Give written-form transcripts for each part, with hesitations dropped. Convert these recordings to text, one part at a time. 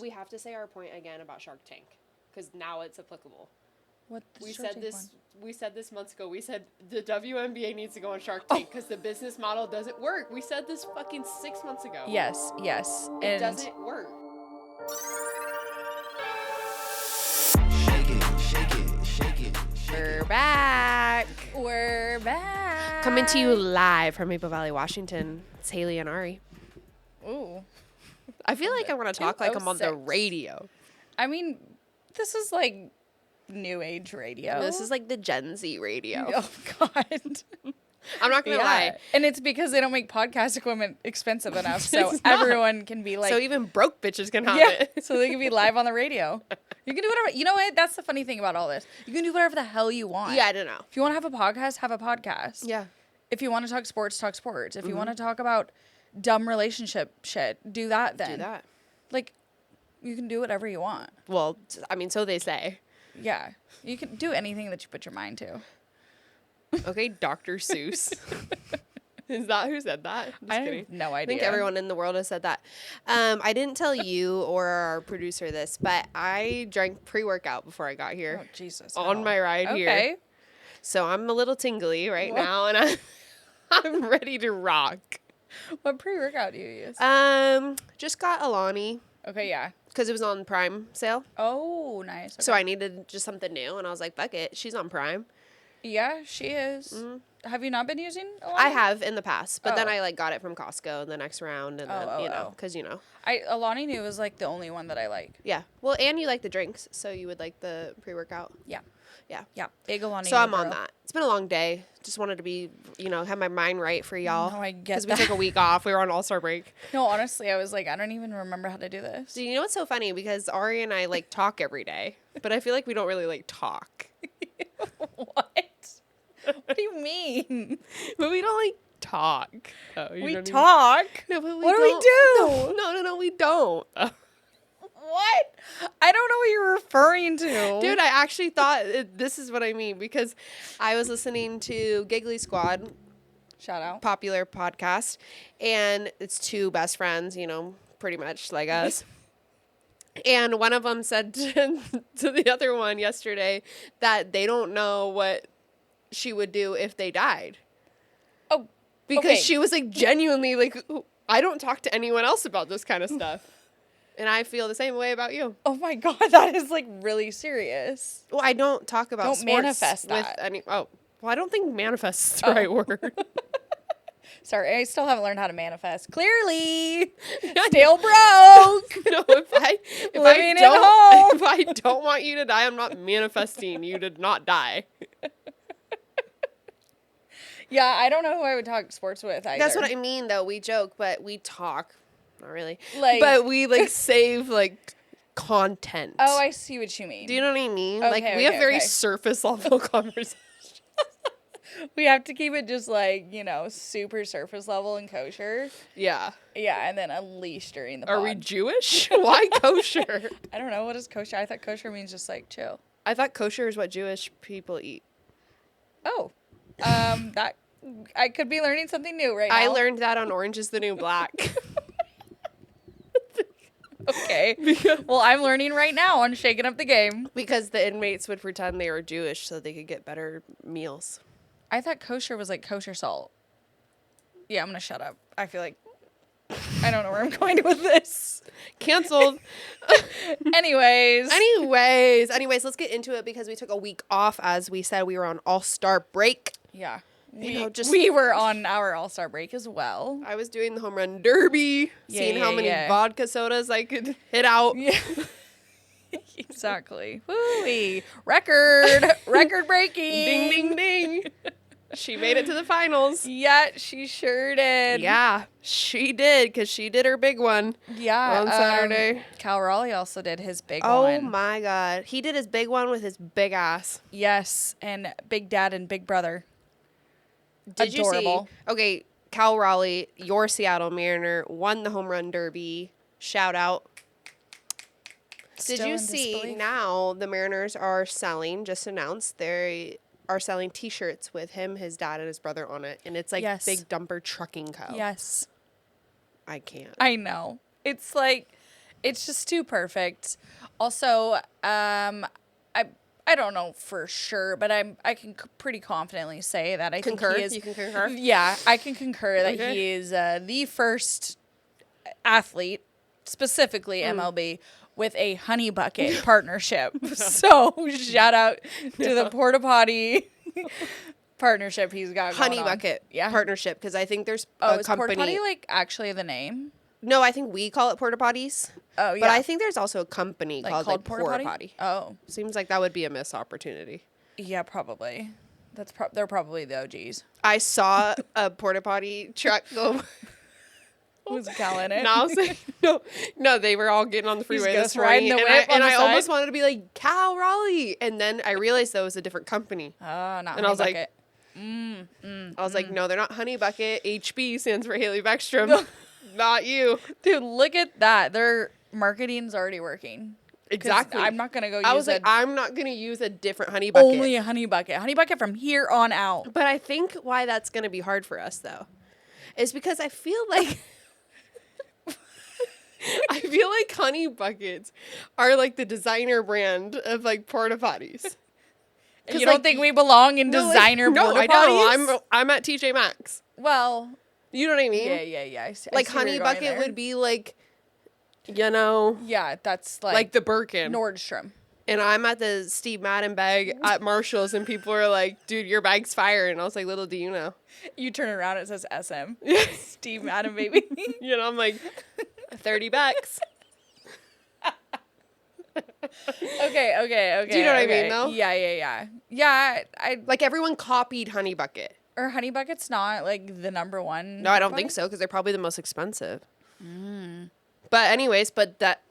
We have to say our point again about Shark Tank, because now it's applicable. What We said this months ago. We said the WNBA needs to go on Shark Tank because the business model doesn't work. We said this fucking 6 months ago. Yes. It doesn't work. We're back. Coming to you live from Maple Valley, Washington. It's Haley and Ari. Ooh. I feel like I want to talk like I'm on the 206. radio. I mean, this is like new age radio. This is like the Gen Z radio. Oh, God. I'm not going to lie. And it's because they don't make podcast equipment expensive enough, so It's not. everyone can be like... So even broke bitches can have it. So they can be live on the radio. You can do whatever... You know what? That's the funny thing about all this. You can do whatever the hell you want. Yeah, I don't know. If you want to have a podcast, have a podcast. Yeah. If you want to talk sports, talk sports. If you want to talk about dumb relationship shit, do that then. Do that. Like, you can do whatever you want. Well, I mean, so they say. Yeah. You can do anything that you put your mind to. Okay, Dr. Seuss. Is that who said that? Just I kidding. have no I idea. think everyone in the world has said that. I didn't tell you or our producer this, but I drank pre-workout before I got here. Oh, Jesus. On my ride here. Okay. So I'm a little tingly right now, and I'm ready to rock. What pre-workout do you use? Just got Alani Okay, yeah. because it was on Prime sale. Oh, nice. Okay. So I needed just something new, and I was like, fuck it. She's on Prime. Yeah, she is. Have you not been using Alani? I have in the past, but then Oh. I like got it from Costco in the next round, and then, because, Alani New is like the only one that I like. Yeah. Well, and you like the drinks, so you would like the pre-workout. Yeah. Yeah. Yeah. Big Alani So New I'm on girl. that. It's been a long day. Just wanted to be, have my mind right for y'all. No, I get Because we that. took a week off. We were on All-Star break. No, honestly, I was like, I don't even remember how to do this. So you know what's so funny? Because Ari and I like talk every day, but I feel like we don't really like talk. What? What do you mean? But we don't like talk. Oh, you We don't even- talk. No, but we What do we don't. do? No, we don't. What? I don't know what you're referring to. Dude, I actually thought this is what I mean because I was listening to Giggly Squad, Shout out. popular podcast, and it's two best friends, pretty much like us. And one of them said to the other one yesterday that they don't know what she would do if they died. Oh, Because okay. she was like genuinely like, I don't talk to anyone else about this kind of stuff. And I feel the same way about you. Oh my God, that is like really serious. Well, I don't talk about Don't sports manifest with that. any. Oh, well, I don't think manifest is the right word. Sorry, I still haven't learned how to manifest. Clearly, still broke. if Living at home. if I don't want you to die, I'm not manifesting you to not die. Yeah, I don't know who I would talk sports with either. That's what I mean, though. We joke, but we talk. Not really. Like- but we save content. Oh, I see what you mean. Do you know what I mean? Okay, we have very okay. surface level conversations. We have to keep it just super surface level and kosher. Yeah. Yeah, and then unleash during the Are pod. we Jewish? Why kosher? I don't know. What is kosher? I thought kosher means just chill. I thought kosher is what Jewish people eat. Oh, that I could be learning something new right now. I learned that on Orange is the New Black. Okay. Well, I'm learning right now on Shaking Up the Game. Because the inmates would pretend they were Jewish so they could get better meals. I thought kosher was like kosher salt. Yeah, I'm gonna shut up. I feel like I don't know where I'm going with this. Canceled. Anyways, Anyways, let's get into it because we took a week off. As we said, we were on All-Star break. yeah, we were on our All-Star break as well. I was doing the home run derby, seeing how many vodka sodas I could hit out. Yeah. Exactly. Woo-wee. Record breaking. Ding, ding, ding. She made it to the finals. Yeah, she sure did. Yeah, she did because she did her big one. Yeah. On Saturday. Cal Raleigh also did his big one. Oh my God. He did his big one with his big ass. Yes, and Big Dad and Big Brother. Did Adorable. you see? Okay, Cal Raleigh, your Seattle Mariner, won the home run derby. Shout out. Did Still you in see disbelief. now the Mariners are selling, just announced, they are selling T-shirts with him, his dad, and his brother on it. And it's like Yes. Big Dumper Trucking Co. Yes. I can't. I know. It's like, It's just too perfect. Also, I don't know for sure, but I can pretty confidently say that I Concur? think he is. You can concur? Yeah, I can concur that Okay. he is the first athlete, specifically MLB, with a honey bucket partnership. So shout out to the porta potty partnership he's got going Honey on. Bucket partnership, because I think there's Oh, a is porta company. potty like actually the name? No, I think we call it porta potties. Oh yeah, But I think there's also a company like called porta potty. Oh Seems like that would be a missed opportunity. yeah, probably. They're probably the OGs. I saw a porta potty truck go. Who's Cal in it? And I was like, no, they were all getting on the freeway ghost this morning, riding the and whip on I the almost side? wanted to be like Cal Raleigh, and then I realized that was a different company. Oh, not And honey I was like, bucket. I was like, no, they're not Honey Bucket. HB stands for Haley Beckstrom, not you. Dude, look at that. Their marketing's already working. 'Cause Exactly. I'm not gonna go. I was like, I'm not gonna use a different Honey Bucket. only a honey bucket. Honey bucket from here on out. But I think why that's gonna be hard for us though, is because I feel like. I feel like Honey Buckets are like the designer brand of like porta potties. You don't think we belong in designer no, porta I potties? know. I'm at TJ Maxx. Well, You know what I mean? yeah. I see Like where Honey you're going Bucket there. would be like, you know, Yeah, that's like the Birkin. Nordstrom. And I'm at the Steve Madden bag at Marshall's, and people are like, "Dude, your bag's fire." And I was like, "Little do you know." You turn around, it says SM. Steve Madden, baby. You know, I'm like, $30. Okay. Do you know what I okay. mean, though? Yeah. Yeah, I Like everyone copied Honey Bucket. or honey bucket's not like the number one. No, I don't think so, because they're probably the most expensive. But anyways, that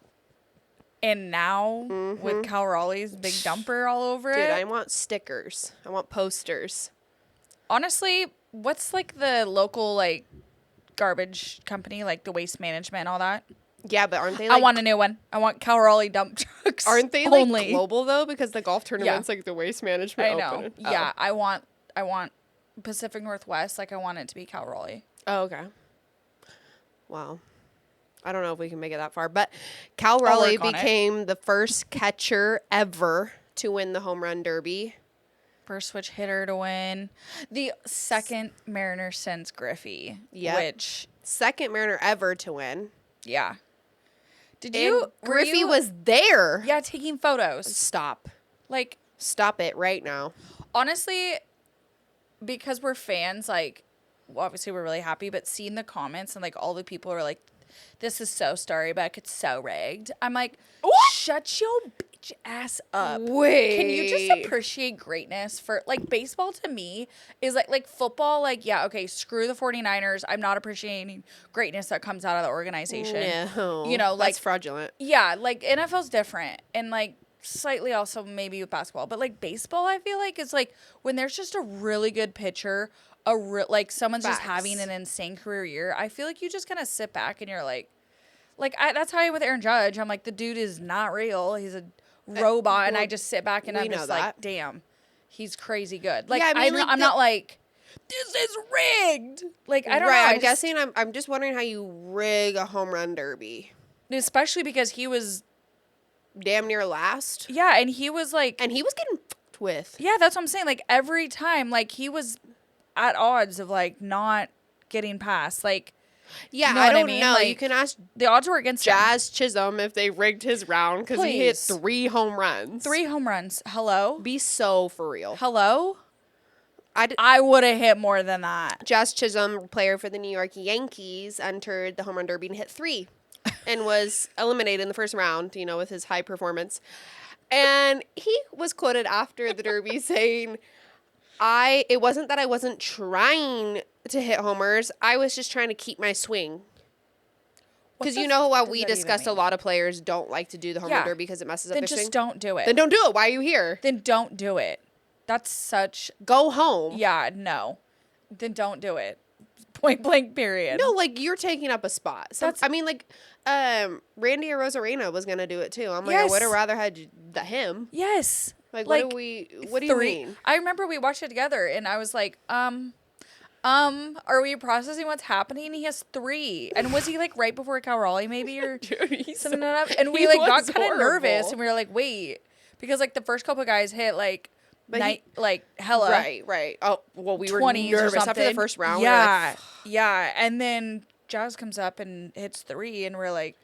And now with Cal Raleigh's big dumper all over dude, it. I want stickers. I want posters. Honestly, what's like the local like garbage company, like the Waste Management and all that? Yeah, but aren't they? I Like, want a new one. I want Cal Raleigh dump trucks. Aren't they like only. global though? Because the golf tournament's like the Waste Management. I know. Open. Yeah, I want Pacific Northwest. Like I want it to be Cal Raleigh. Oh, okay. Wow. I don't know if we can make it that far, but Cal Raleigh work on it. became the first catcher ever to win the home run derby. First switch hitter to win. The second Mariner since Griffey. Yep. Which, Second Mariner ever to win. yeah. Did And you? were Griffey you- was there. Yeah, taking photos. Stop. Like, Stop it right now. honestly, because we're fans, like, well, obviously we're really happy, but seeing the comments and, like, all the people are like, this is so Starbuck, it's so rigged. I'm like, shut your bitch ass up. Wait. Can you just appreciate greatness for, like, baseball to me is like football, like, yeah, okay, screw the 49ers. I'm not appreciating greatness that comes out of the organization. No. You know, like, that's fraudulent. yeah, like, NFL's different. And, like, slightly also maybe with basketball. But, like, baseball, I feel like, is, like, when there's just a really good pitcher, like, someone's just Facts. having an insane career year, I feel like you just kind of sit back and you're like, that's how I am with Aaron Judge. I'm like, the dude is not real. He's a robot. And I just sit back and we I'm know just that. like, damn, he's crazy good. Like, Yeah, I mean, like, I'm not like, this is rigged. Like, I don't know. I'm guessing. I'm just wondering how you rig a home run derby. Especially because he was, Damn near last, yeah, and he was like, and he was getting fucked with. yeah, that's what I'm saying. Like, every time, like, he was at odds of, like, not getting past. Like, Yeah, know I what I don't mean? know. Like, You can ask the odds were against him. Jazz Chisholm if they rigged his round because he hit Please. 3 home runs. 3 home runs. Hello? Be so for real. Hello? I would have hit more than that. Jazz Chisholm, player for the New York Yankees, entered the home run derby and hit 3 and was eliminated in the first round, you know, with his high performance. And he was quoted after the derby saying, it wasn't that I wasn't trying to hit homers. I was just trying to keep my swing. Because you know how does we that even discussed a mean? lot of players don't like to do the home Yeah. run derby because it messes up Then their just swing. don't do it. Then don't do it. Why are you here? Then don't do it. That's such, Go home. yeah, no. Then don't do it. Point blank, period. No, like you're taking up a spot. So, That's- I mean, like, Randy Arozarena was gonna do it too. I'm like, I Yes. would have rather had him. Yes. Like, what do you 3. mean? I remember we watched it together and I was like, are we processing what's happening? He has 3. And was he like right before Cal Raleigh maybe or something like that? And we he like got was kind of nervous horrible. and we were like, wait, because like the first couple of guys hit like But night like hella Right. Oh, well, we were 20s or nervous something. after the first round. Yeah. Yeah. And then Jazz comes up and hits 3 and we're like,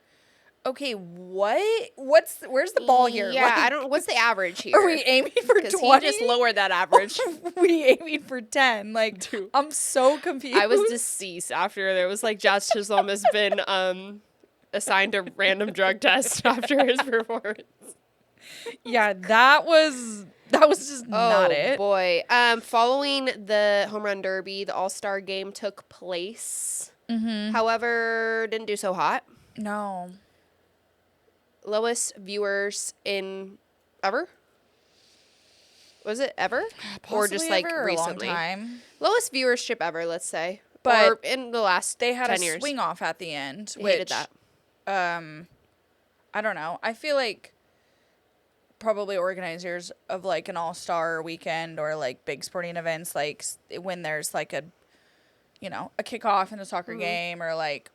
okay, where's the ball here? Yeah, Like, I don't. What's the average here? are we aiming for 'Cause 20? he just lowered that average. we aiming for 10. Like, Dude. I'm so confused. I was deceased after there was like Jazz Chisholm has been assigned a random drug test after his performance. Yeah, that was just not it. Oh boy. Following the home run derby, the All-Star game took place. Mm-hmm. However, didn't do so hot. No. Lowest viewers in ever? Was it ever? Or just Possibly like ever, or a long recently? time. Lowest viewership ever, let's say. But or in the last They had 10 a years. swing off at the end, I which hated that. I don't know. I feel like probably organizers of like an all-star weekend or like big sporting events, like when there's like a kickoff in a soccer game or like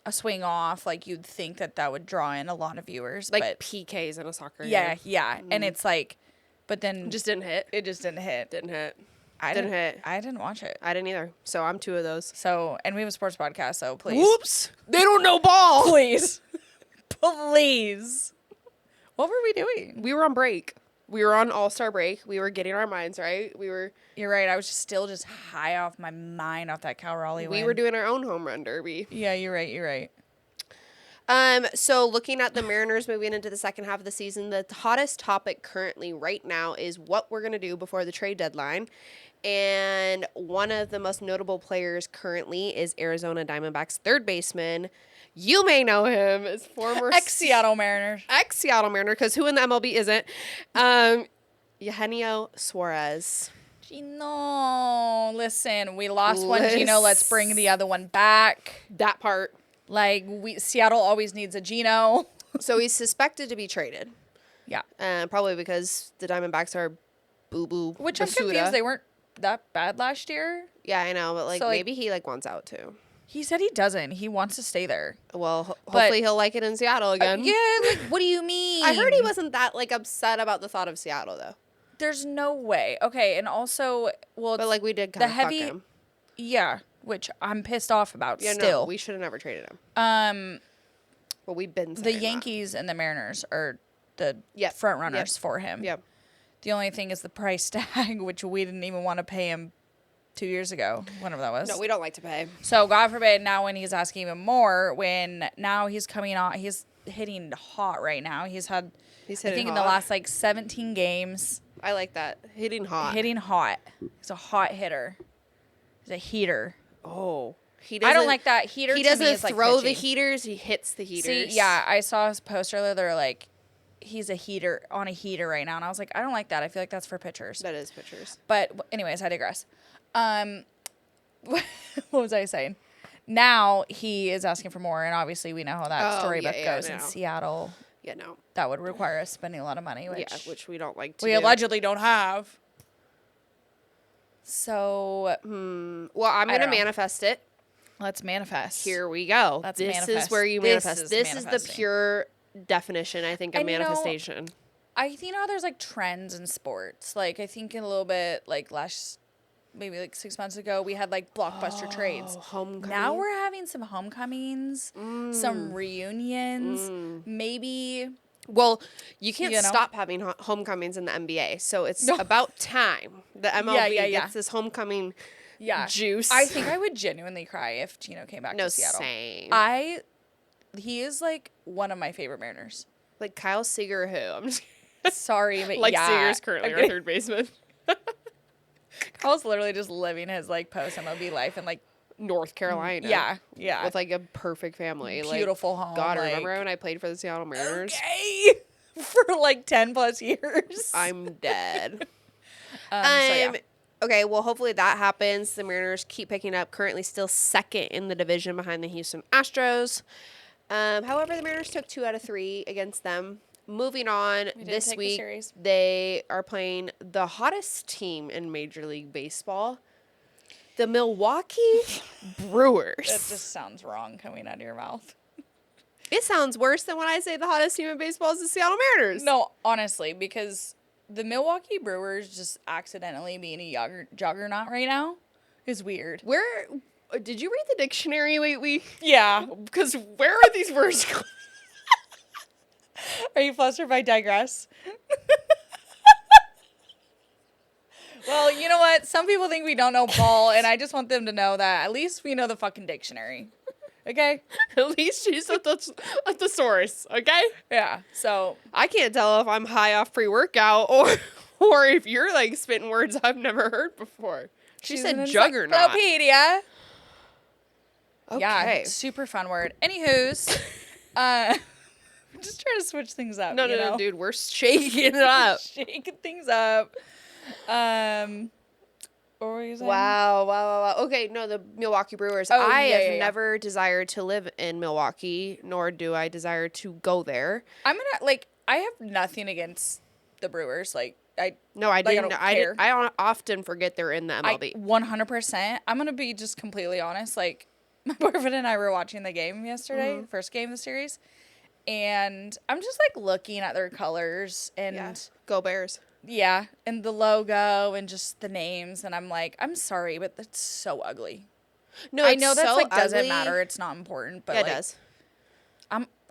a swing off, like you'd think that would draw in a lot of viewers. Like but PKs in a soccer yeah, game. yeah. And it's like, but then Just didn't hit. it just didn't hit. Didn't hit. I didn't hit. I didn't watch it. I didn't either. So I'm 2 of those. So, and we have a sports podcast, so please. Whoops. They don't know ball. Please. Please. What were we doing? We were on break. We were on All-Star break. We were getting our minds right. You're right. I was still just high off my mind off that Cal Raleigh win. We were doing our own home run derby. Yeah, you're right. So looking at the Mariners moving into the second half of the season, the hottest topic currently right now is what we're going to do before the trade deadline. And one of the most notable players currently is Arizona Diamondbacks third baseman. You may know him as former Ex-Seattle Mariners. Ex-Seattle Mariner, because who in the MLB isn't? Eugenio Suarez. Gino, listen, we lost one Gino. Let's bring the other one back. That part. Like, Seattle always needs a Gino. So he's suspected to be traded. Yeah. Probably because the Diamondbacks are boo-boo. Which I'm basura. confused. They weren't that bad last year. Yeah, I know, but like So, like, maybe he like wants out too. He said he doesn't. He wants to stay there. Well, hopefully he'll like it in Seattle again. Yeah, like, what do you mean? I heard he wasn't that like upset about the thought of Seattle though. There's no way. Okay, and also, well, But like we did the kind of heavy, fuck him. yeah, which I'm pissed off about Yeah, still. no, we should have never traded him. Um, Well, we've been the saying that. Yankees and the Mariners are the Yep. front runners for him. Yeah. The only thing is the price tag, which we didn't even want to pay him 2 years ago, whenever that was. No, we don't like to pay. So God forbid now when he's asking even more, when now he's coming on, he's hitting hot right now. He's Hitting I think in the hot. last like 17 games, I like that. Hitting hot. hitting hot. He's a hot hitter. He's a heater. Oh. He I doesn't don't like that heater. He to me doesn't is like throw the pitching. heaters, he hits the heaters. See, yeah, I saw his post earlier. They're like, he's a heater on a heater right now, and I was like, I don't like that. I feel like that's for pitchers. That is pitchers. But anyways, I digress. What was I saying? Now he is asking for more, and obviously we know how that storybook goes in no. Seattle. Yeah, no. That would require us spending a lot of money, Which we don't like to we do. allegedly don't have. So Well, I'm going to don't know. manifest it. let's manifest. Here we go. Let's this manifest. is where you This manifest. is This is the manifesting. pure definition, I think, of And, you know, manifestation. I think how there's like trends in sports. Like I think in a little bit like maybe like 6 months ago we had like blockbuster trades. Homecoming. Now we're having some homecomings, some reunions, maybe. Well, you can't You know? stop having homecomings in the NBA, so it's about time the MLB yeah. gets this homecoming Yeah. juice. I think I would genuinely cry if Gino came back no, to Seattle. same. He is like one of my favorite Mariners. Like Kyle Seager, who I'm just Sorry, but like yeah. Seager's currently our third baseman. Kyle's literally just living his like post MLB life and like North Carolina. yeah. With like a perfect family. Beautiful like, home, God, like- remember when I played for the Seattle Mariners? Okay. For like 10 plus years. I'm dead. So yeah. Okay, well, hopefully that happens. The Mariners keep picking up, currently still second in the division behind the Houston Astros. However, the Mariners took 2 out of 3 against them. Moving on, did this take the week, series. they are playing the hottest team in Major League Baseball. The Milwaukee Brewers. That just sounds wrong coming out of your mouth. It sounds worse than when I say the hottest team in baseball is the Seattle Mariners. No, honestly, because the Milwaukee Brewers just accidentally being a juggernaut right now is weird. Where did you read the dictionary lately? Yeah. Because where are these words going? Are you flustered by digress? Well, you know what? Some people think we don't know ball, and I just want them to know that at least we know the fucking dictionary. Okay? At least she's at the source, okay? Yeah. So I can't tell if I'm high off pre-workout or if you're like spitting words I've never heard before. She said juggernaut. Encyclopedia. Okay. Yeah, super fun word. Anywho's, I'm just trying to switch things up. No, dude, we're shaking it up. Shaking things up. What were you saying? Wow. Okay, no, the Milwaukee Brewers. Oh, I yeah, have yeah. never desired to live in Milwaukee, nor do I desire to go there. I'm gonna I have nothing against the Brewers. No, I didn't. don't care. I often forget they're in the MLB. 100%. I'm gonna be just completely honest. Like, my boyfriend and I were watching the game yesterday, first game of the series, and I'm just like looking at their colors and Yeah. Go Bears. yeah, and the logo and just the names, and I'm like, I'm sorry, but that's so ugly. No, I it's know that's so like doesn't ugly. matter. It's not important, but Yeah, it like, does.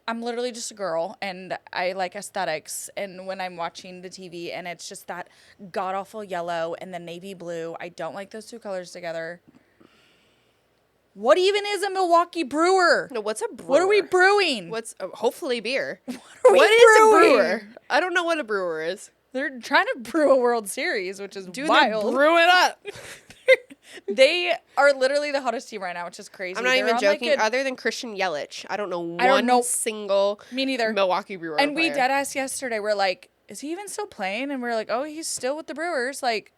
I'm literally just a girl, and I like aesthetics. And when I'm watching the TV, and it's just that god awful yellow and the navy blue, I don't like those two colors together. What even is a Milwaukee brewer? No, what's a brewer? What are we brewing? What's hopefully beer? What are we What is a brewing? brewer? I don't know what a brewer is. They're trying to brew a World Series, which is Dude, wild. they brew it up. They are literally the hottest team right now, which is crazy. I'm not They're even on, joking. Like, Other than Christian Yelich, I don't know I don't one know. single me neither. Milwaukee Brewer And we player. deadass yesterday. We're like, is he even still playing? And we're like, oh, he's still with the Brewers. Like,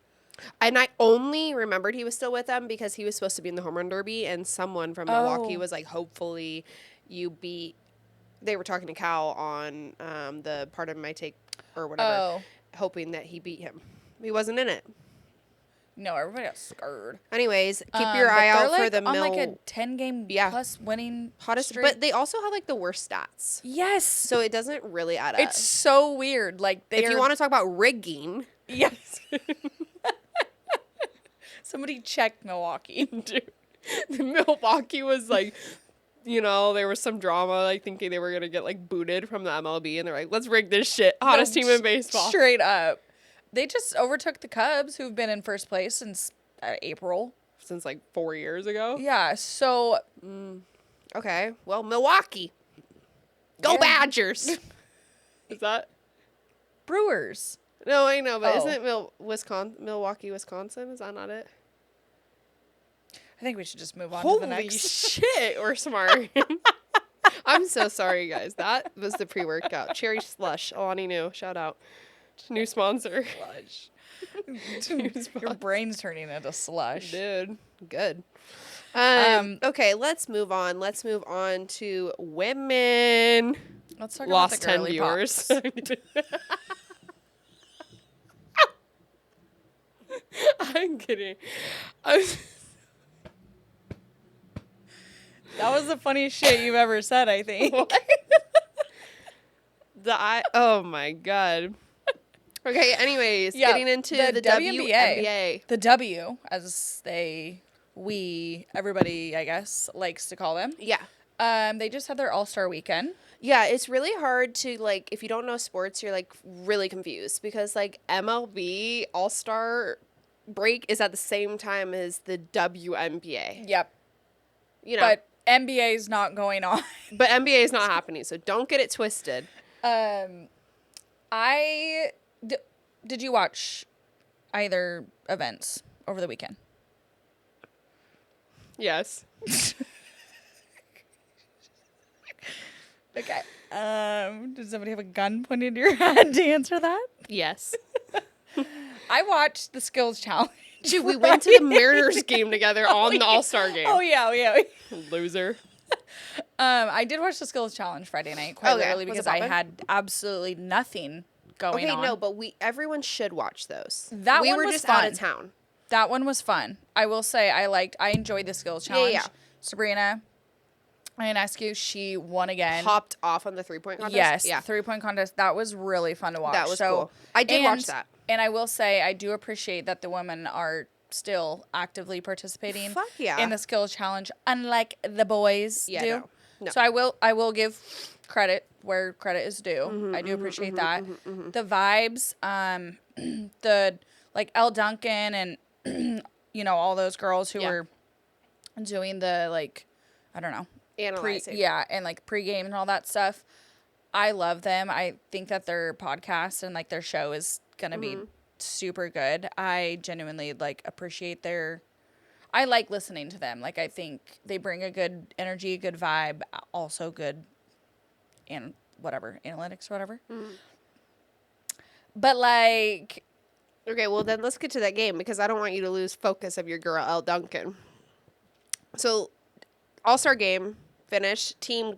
And I only remembered he was still with them because he was supposed to be in the home run derby, and someone from Milwaukee Oh. was like, hopefully you beat. They were talking to Cal on the part of my take or whatever, hoping that he beat him. He wasn't in it. no, everybody got scared. Anyways, keep your But eye they're, out for like, the on like a 10-game Yeah. plus winning hottest, streak. but they also have like the worst stats, yes, so it doesn't really add up. it's so weird. Like, if you want to talk about rigging, yes. Somebody check Milwaukee. dude, Milwaukee was like, you know, there was some drama, like thinking they were gonna get like booted from the MLB, and they're like, let's rig this shit. Hottest team in baseball. Straight up. They just overtook the Cubs, who've been in first place since April. Since like 4 years ago. Yeah, so Okay, well, Milwaukee, go Yeah. Badgers. Is that? Brewers. No, I know, but Oh. isn't it Milwaukee, Wisconsin? Is that not it? I think we should just move on to the Holy next. shit, we're smart. I'm so sorry, guys. That was the pre-workout. Cherry Slush. Alani New. Shout out. New sponsor. Your brain's turning into slush. Dude, good. Okay, let's move on. Let's move on to women. Let's talk Lost about the 10 girly viewers. pops. I'm kidding. That was the funniest shit you've ever said, I think. Oh my god. Okay, anyways, Yeah, getting into the WNBA. WNBA. The W, as everybody, I guess, likes to call them. Yeah. They just had their All-Star weekend. Yeah, it's really hard to, like, if you don't know sports, you're, like, really confused because, like, MLB All-Star break is at the same time as the WNBA. Yep. You know, But NBA's not going on. but NBA is not happening, so don't get it twisted. Did you watch either events over the weekend? Yes. Okay. Does somebody have a gun pointed to your head to answer that? Yes. I watched the skills challenge. Dude, we went to the Mariners game together on the All-Star game. Oh yeah. Loser. I did watch the skills challenge Friday night quite Okay. literally Was it because I poppin'? had absolutely nothing going Okay, on. no, but everyone should watch those. That we one were was just out fun. of town. That one was fun. I will say I enjoyed the skills challenge. Yeah. Sabrina Ionescu, she won again. Popped off on the 3-point contest. Yes, Yeah. 3-point contest. That was really fun to watch. That was cool. I did watch that. And I will say I do appreciate that the women are still actively participating Fuck yeah. in the skills challenge, unlike the boys do. No. So I will give credit where credit is due. I do appreciate that. The vibes, the like Elle Duncan and all those girls who were doing the like, I don't know, Analyzing. and like pregame and all that stuff. I love them. I think that their podcast and like their show is gonna be super good. I genuinely like appreciate I like listening to them. Like I think they bring a good energy, good vibe, also good and analytics, whatever. But like, okay, well then let's get to that game because I don't want you to lose focus of your girl Elle Duncan. So, All-Star game finished. Team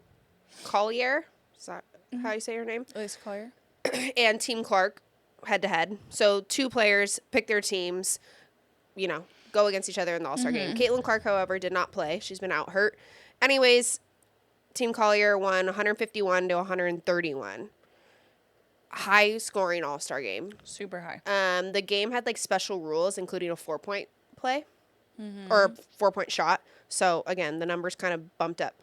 Collier, is that how you say her name? Elise Collier. And Team Clark head to head. So 2 players pick their teams, go against each other in the All-Star game. Caitlin Clark, however, did not play. She's been out hurt. Anyways, Team Collier won 151 to 131. High scoring All-Star game. Super high. The game had like special rules, including a 4-point play or a 4-point shot. So again, the numbers kind of bumped up.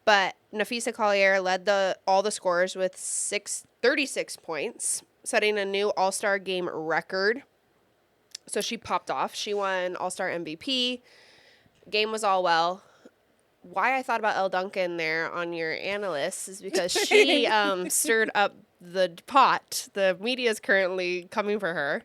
But Nafisa Collier led all the scores with 36 points, setting a new All-Star game record. So she popped off. She won All-Star MVP. Game was all well. Why I thought about Elle Duncan there on your analyst is because she stirred up the pot. The media is currently coming for her.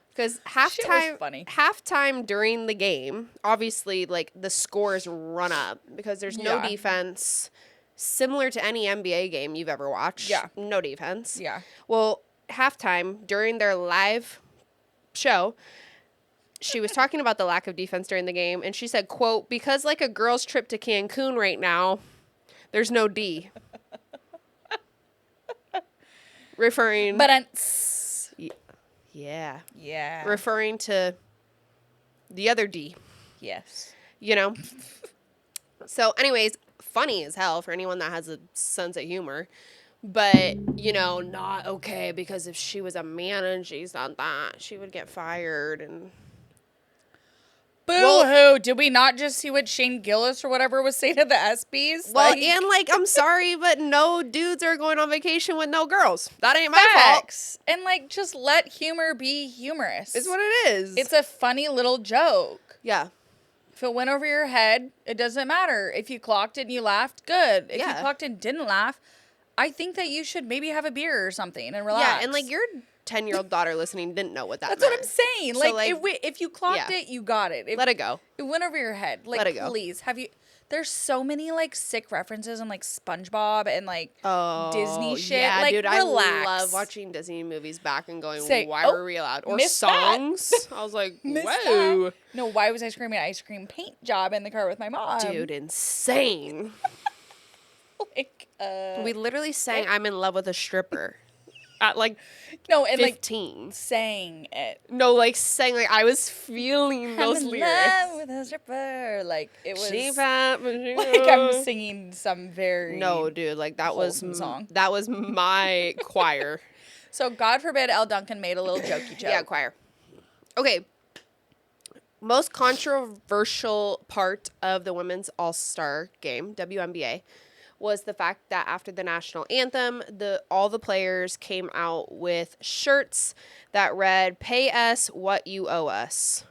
Because halftime during the game, obviously, like, the scores run up because there's no defense. Similar to any NBA game you've ever watched. Yeah. No defense. Yeah. Well, halftime, during their live show, she was talking about the lack of defense during the game, and she said, quote, because like a girl's trip to Cancun right now, there's no D. Referring... Yeah. Yeah. Referring to the other D. Yes. So, anyways, funny as hell for anyone that has a sense of humor. But, not okay because if she was a man and she's not that, she would get fired and... Boo-hoo. Did we not just see what Shane Gillis or whatever was saying to the ESPYs? Well, I'm sorry, but no dudes are going on vacation with no girls. That ain't my fault. And, just let humor be humorous. It's what it is. It's a funny little joke. Yeah. If it went over your head, it doesn't matter. If you clocked it and you laughed, good. If you clocked it and didn't laugh, I think that you should maybe have a beer or something and relax. Yeah, and, your 10-year-old daughter listening didn't know what that That's meant. what I'm saying. So, if you clocked it, you got it. Let it go. It went over your head. Let it go. Please, there's so many, sick references on, SpongeBob and, Disney shit. Yeah, dude, relax. I love watching Disney movies back and going, why were we allowed? Or missed songs. I was like, whoa. That. No, why was I screaming ice cream paint job in the car with my mom? Dude, insane. We literally sang I'm in love with a stripper. At 15. Sang it. No, sang I was feeling those lyrics. I'm in love with a stripper. It was I'm singing some very no, dude. That was song. That was my choir. So God forbid Elle Duncan made a little jokey joke. Yeah, choir. Okay. Most controversial part of the Women's All-Star Game, WNBA, was the fact that after the national anthem, all the players came out with shirts that read, "Pay us what you owe us."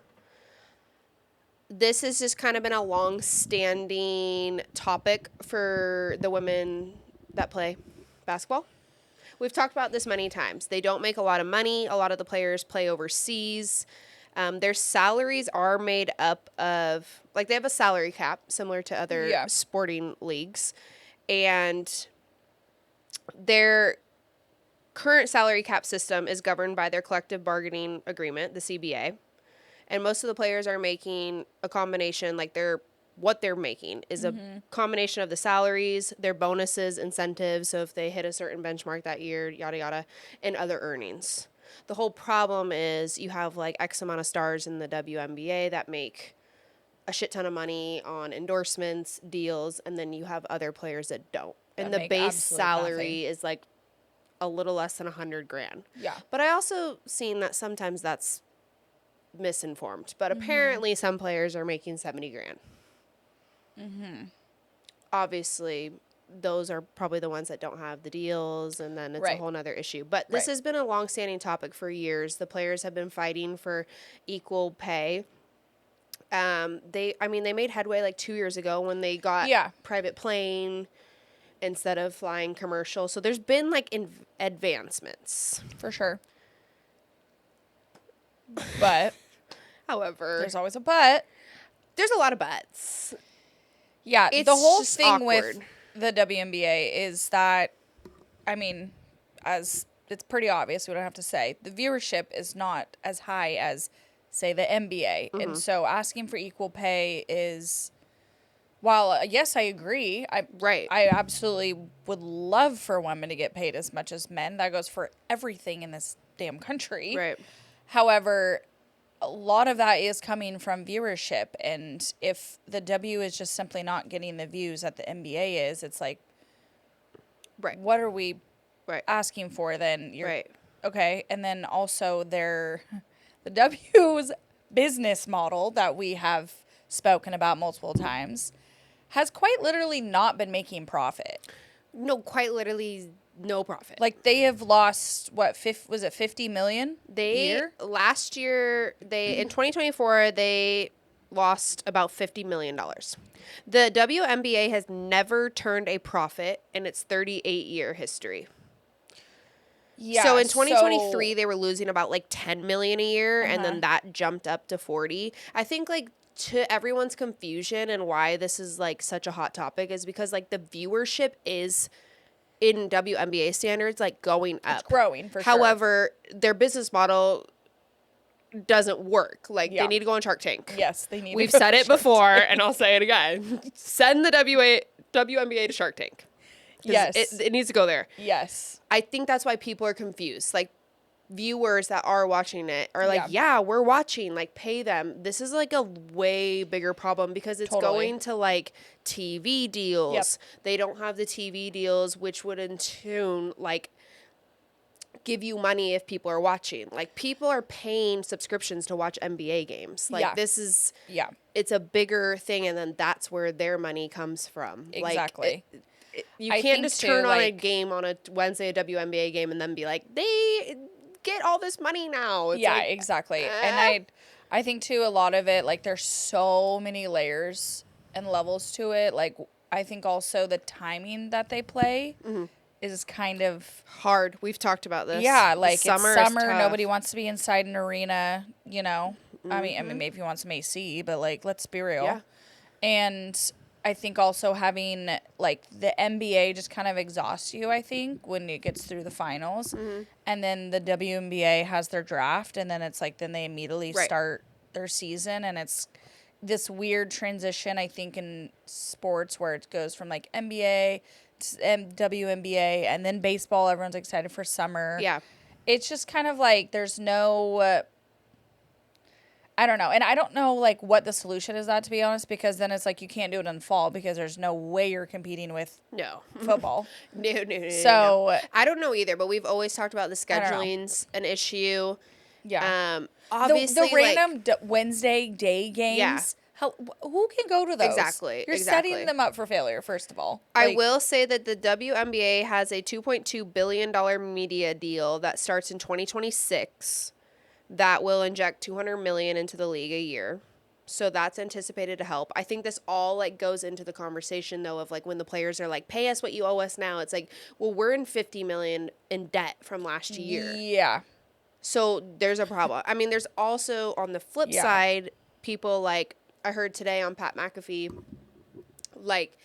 This has just kind of been a long-standing topic for the women that play basketball. We've talked about this many times. They don't make a lot of money. A lot of the players play overseas. Their salaries are made up of, they have a salary cap similar to other sporting leagues. And their current salary cap system is governed by their collective bargaining agreement, the CBA. And most of the players are making a combination, what they're making is a combination of the salaries, their bonuses, incentives. So if they hit a certain benchmark that year, yada, yada, and other earnings. The whole problem is you have like X amount of stars in the WNBA that make a shit ton of money on endorsements, deals, and then you have other players that don't. And That the make base absolutely salary is like a little less than $100,000. Yeah. But I also seen that sometimes that's misinformed. But apparently some players are making $70,000. Obviously, those are probably the ones that don't have the deals, and then it's a Right. whole nother issue. But this Right. has been a long-standing topic for years. The players have been fighting for equal pay. They made headway like 2 years ago when they got Yeah. private plane instead of flying commercial. So there's been like advancements. For sure. But However, there's always a but. there's a lot of buts. Yeah, It's the whole just thing with awkward. the WNBA is that, I mean, as it's pretty obvious, we don't have to say, the viewership is not as high as, say, the NBA. And so asking for equal pay is, while, yes, I agree. Right. I absolutely would love for women to get paid as much as men. That goes for everything in this damn country. Right. However, a lot of that is coming from viewership. And if the W is just simply not getting the views that the NBA is, it's like, Right. what are we Right. asking for then? Right. Okay. And then also the W's business model that we have spoken about multiple times has quite literally not been making profit. No, quite literally no profit. Like they have lost was it 50 million Last year in 2024 they lost about $50 million. The WNBA has never turned a profit in its 38-year history. Yeah. So in 2023 they were losing about like 10 million a year, and then that jumped up to 40. I think like to everyone's confusion and why this is like such a hot topic is because like the viewership is in WNBA standards like going up. It's growing for sure. However, their business model doesn't work. Like Yeah. they need to go on Shark Tank. Yes, they need. We've to go said to it Shark before, Tank. and I'll say it again. Send the WNBA to Shark Tank. 'Cause Yes. it needs to go there. Yes. I think that's why people are confused. Like viewers that are watching it are like, Yeah. yeah, we're watching. Like pay them. This is like a way bigger problem because it's Totally. going to like TV deals. Yep. They don't have the TV deals, which would in tune like give you money if people are watching. Like people are paying subscriptions to watch NBA games. Like Yeah. this is Yeah. it's a bigger thing, and then that's where their money comes from. Exactly. Like you I can't think just too, turn on a like- game on a Wednesday, a WNBA game, and then be like, they get all this money now. It's Yeah, like, exactly. And I think too, a lot of it, like there's so many layers and levels to it. Like I think also the timing that they play is kind of hard. We've talked about this. yeah, The like it's is summer. tough. Nobody wants to be inside an arena. You know, I mean, maybe you want some AC, but like let's be real. Yeah. And I think also having like the NBA just kind of exhausts you, I think, when it gets through the finals. And then the WNBA has their draft, and then it's like, then they immediately Right. start their season. And it's this weird transition, I think, in sports where it goes from like NBA to WNBA, and then baseball, everyone's excited for summer. Yeah. It's just kind of like there's no. I don't know. And I don't know, like, what the solution is that, to be honest, because then it's like you can't do it in fall because there's no way you're competing with No. football. No. So- I don't know either, but we've always talked about the don't know. scheduling's an issue. Yeah. Obviously, the random Wednesday day games. Yeah. Who can go to those? Exactly, You're exactly. setting them up for failure, first of all. I Like, will say that the WNBA has a $2.2 billion media deal that starts in 2026 that will inject $200 million into the league a year. So that's anticipated to help. I think this all like goes into the conversation though of like when the players are like, pay us what you owe us now. It's like, well, we're in $50 million in debt from last year. Yeah. So there's a problem. I mean, there's also on the flip Yeah. side, people like I heard today on Pat McAfee, like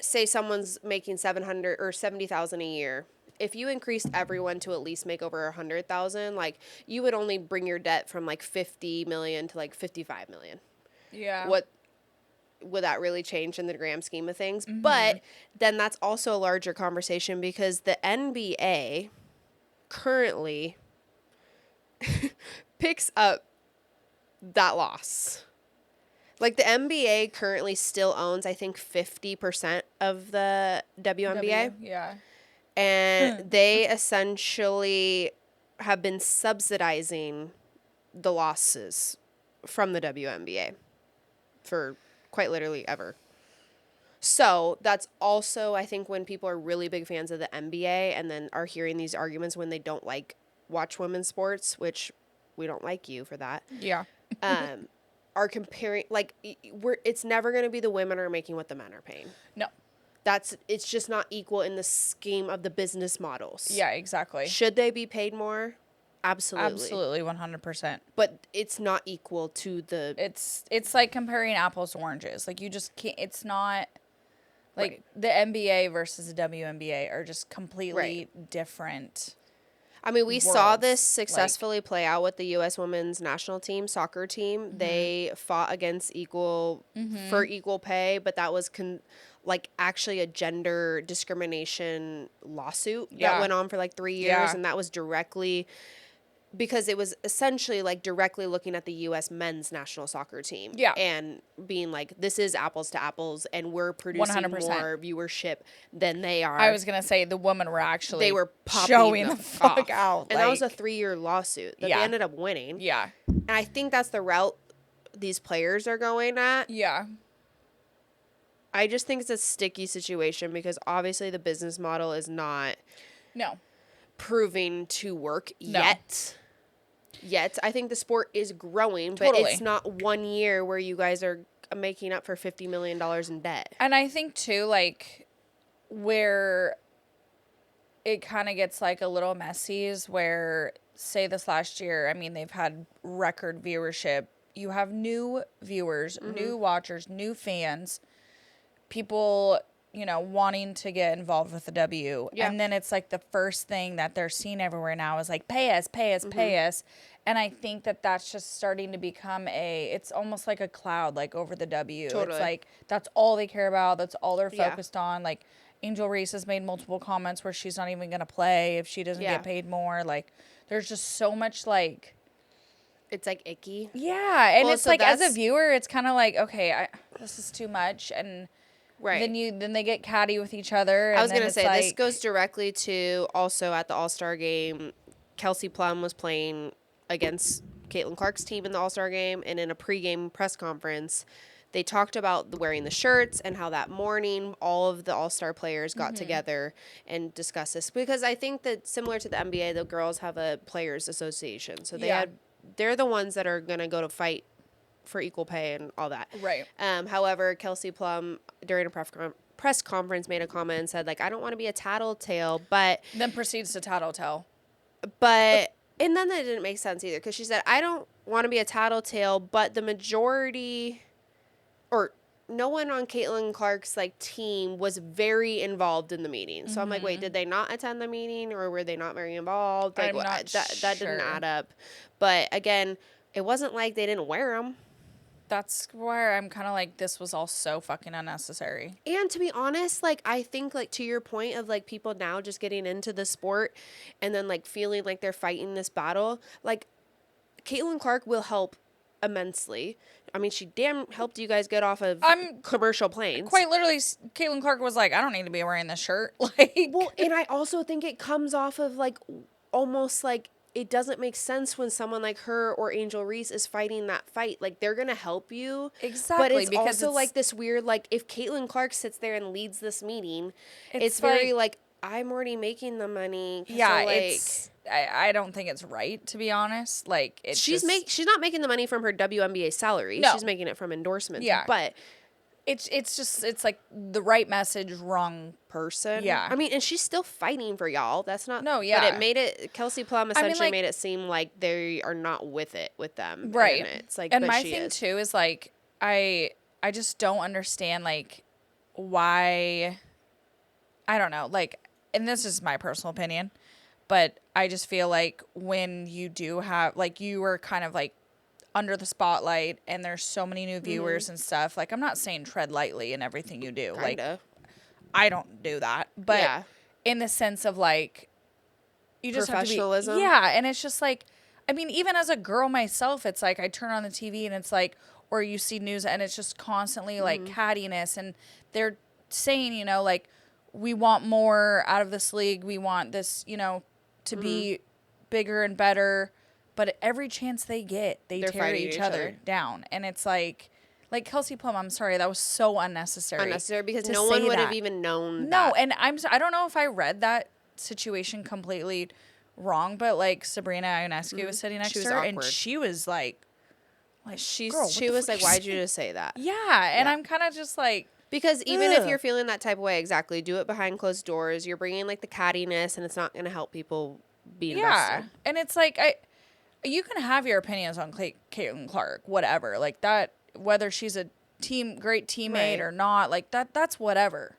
say someone's making 700 or 70,000 a year. If you increased everyone to at least make over 100,000, like you would only bring your debt from like 50 million to like 55 million. Yeah. What would that really change in the grand scheme of things? But then that's also a larger conversation because the NBA currently picks up that loss? Like, the NBA currently still owns, I think, 50% of the WNBA. Yeah. And they essentially have been subsidizing the losses from the WNBA for quite literally ever. So that's also, I think, when people are really big fans of the NBA and then are hearing these arguments when they don't watch women's sports, which we don't like you for that. Yeah. Are comparing, like, it's never going to be the women are making what the men are paying. No. It's just not equal in the scheme of the business models. Yeah, exactly. Should they be paid more? Absolutely. Absolutely, 100%. But it's not equal to the... It's like comparing apples to oranges. Like, you just can't... It's not... Like, Right. the NBA versus the WNBA are just completely different. I mean, we saw worlds. this successfully play out with the U.S. women's national team, soccer team. Mm-hmm. They fought against equal pay, but that was actually a gender discrimination lawsuit that went on for 3 years, and that was directly because it was essentially directly looking at the U.S. men's national soccer team, and being like, this is apples to apples, and we're producing 100%. more viewership than they are. I was gonna say the women were actually they were showing the fuck out, and that was a 3-year lawsuit that they ended up winning. Yeah, and I think that's the route these players are going at. Yeah, I just think it's a sticky situation because obviously the business model is not proving to work yet. I think the sport is growing, but it's not 1 year where you guys are making up for $50 million in debt. And I think too, where it kind of gets a little messy is where, say this last year, I mean, they've had record viewership. You have new viewers, new watchers, new fans, people, wanting to get involved with the W. Yeah. And then it's the first thing that they're seeing everywhere now is pay us, pay us, pay us. And I think that that's just starting to become it's almost like a cloud, over the W. Totally. It's that's all they care about. That's all they're focused on. Angel Reese has made multiple comments where she's not even going to play if she doesn't get paid more. There's just so much it's icky. Yeah. And it's as a viewer, it's kind of okay, this is too much. And then they get catty with each other. I was going to say, this goes directly to also at the All-Star game, Kelsey Plum was playing against Caitlin Clark's team in the All-Star game, and in a pregame press conference, they talked about wearing the shirts and how that morning all of the All-Star players got together and discussed this. Because I think that similar to the NBA, the girls have a players association. So they're the ones that are going to go to fight for equal pay and all that. Right. However, Kelsey Plum, during a press conference, made a comment and said, I don't want to be a tattletale, but... Then proceeds to tattletale. But... And then that didn't make sense either, because she said, I don't want to be a tattletale, but the majority, or no one on Caitlin Clark's team was very involved in the meeting. So I'm wait, did they not attend the meeting, or were they not very involved? I'm not sure. That didn't add up. But again, it wasn't like they didn't wear them. That's where I'm kind of this was all so fucking unnecessary. And to be honest, I think, to your point of, people now just getting into the sport and then, feeling like they're fighting this battle, Caitlin Clark will help immensely. I mean, she damn helped you guys get off of commercial planes. Quite literally, Caitlin Clark was I don't need to be wearing this shirt. Well, and I also think it comes off of, almost, it doesn't make sense when someone like her or Angel Reese is fighting that fight. They're going to help you. Exactly. But it's because also this weird, if Caitlin Clark sits there and leads this meeting, it's very I'm already making the money. Yeah, so I don't think it's right, to be honest. She's not making the money from her WNBA salary. No. She's making it from endorsements. Yeah. But it's the right message, wrong person. Yeah. I mean, and she's still fighting for y'all. That's not... No, yeah. But it made it... Kelsey Plum essentially made it seem like they are not with them. Right. And it's and my thing, too, is, I just don't understand, why... I don't know. And this is my personal opinion, but I just feel when you do have... you are kind of, under the spotlight and there's so many new viewers and stuff. I'm not saying tread lightly in everything you do. Kinda. I don't do that. But in the sense of you just professionalism. Have to be, yeah. And it's just I mean, even as a girl myself, it's like I turn on the TV and it's like, or you see news and it's just constantly like cattiness, and they're saying, like, we want more out of this league. We want this, to be bigger and better. But every chance they get, they're tear fighting each other down. And it's like Kelsey Plum, I'm sorry, that was so unnecessary. Unnecessary because to no one say would have that. even known No, that. and I don't know if I read that situation completely wrong, but like Sabrina Ionescu was sitting next She was to her, awkward. and she was like, She girl, what she the was fuck like, you why'd you say?" just say that? Yeah, and Yeah. I'm kind of just like, Because even if Ugh. you're feeling that type of way, exactly, do it behind closed doors. You're bringing like the cattiness, and it's not going to help people be yeah, invested. and it's like you can have your opinions on Caitlin Clark, whatever, like that, whether she's a great teammate Right. or not, like that's whatever.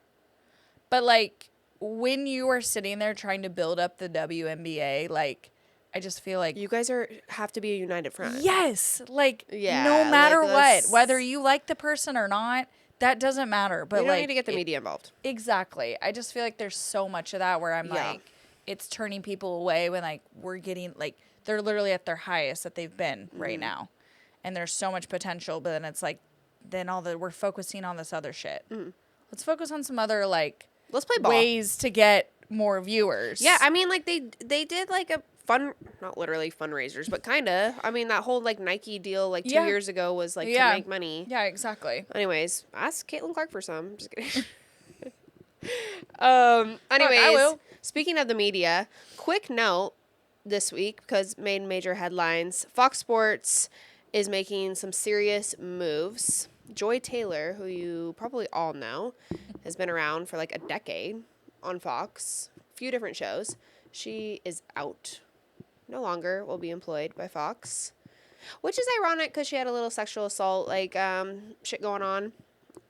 But like when you are sitting there trying to build up the WNBA, like I just feel like You guys have to be a united front. yes, like Yeah, no like, matter what, let's- whether you like the person or not, that doesn't matter. But We don't like need to get the media involved. exactly. I just feel like there's so much of that where I'm Yeah. like, it's turning people away when like we're getting like they're literally at their highest that they've been right now, and there's so much potential. But then it's like, then we're focusing on this other shit. Let's focus on some other like Let's play ball. ways to get more viewers. Yeah, I mean, like they did like a not literally fundraisers, but kind of. I mean, that whole like Nike deal like 2 Yeah. years ago was like Yeah. to make money. Yeah, exactly. Anyways, ask Caitlin Clark for some. Just kidding. I Anyways, will. speaking of the media, quick note this week because made major headlines. Fox Sports is making some serious moves. Joy Taylor, who you probably all know, has been around for like a decade on Fox, a few different shows. She is out. No longer will be employed by Fox, which is ironic because she had a little sexual assault shit going on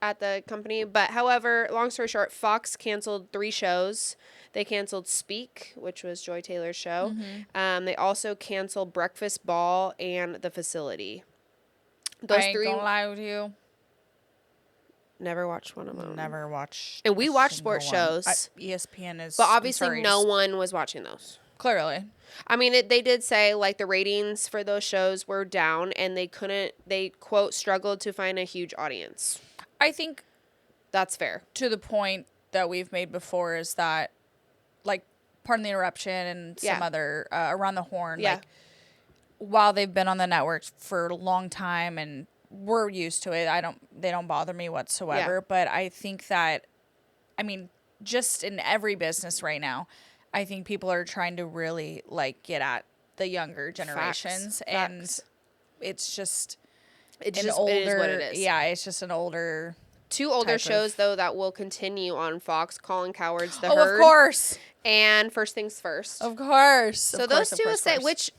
at the company. But however, long story short, Fox canceled 3 shows. They canceled Speak, which was Joy Taylor's show. They also canceled Breakfast Ball and The Facility. Those I ain't 3 gonna lie with you. never watched one of them. Never watched. And we a watch single sports one. shows. ESPN is, But I'm obviously sorry, no just- one was watching those. Clearly. I mean, they did say, like, the ratings for those shows were down, and they, quote, struggled to find a huge audience. I think That's fair. to the point that we've made before is that, like, Pardon the Interruption and some Yeah. other, Around the Horn, Yeah. like, while they've been on the network for a long time and we're used to it, they don't bother me whatsoever. Yeah. But I think that, I mean, just in every business right now, I think people are trying to really, like, get at the younger generations. And Facts. it's just It an just older, it is what it is. yeah, it's just an older. 2 older type shows, of- though, that will continue on Fox, Calling Cowards, The Oh, Herd, of course. and First Things First. Of course. So those two will say, which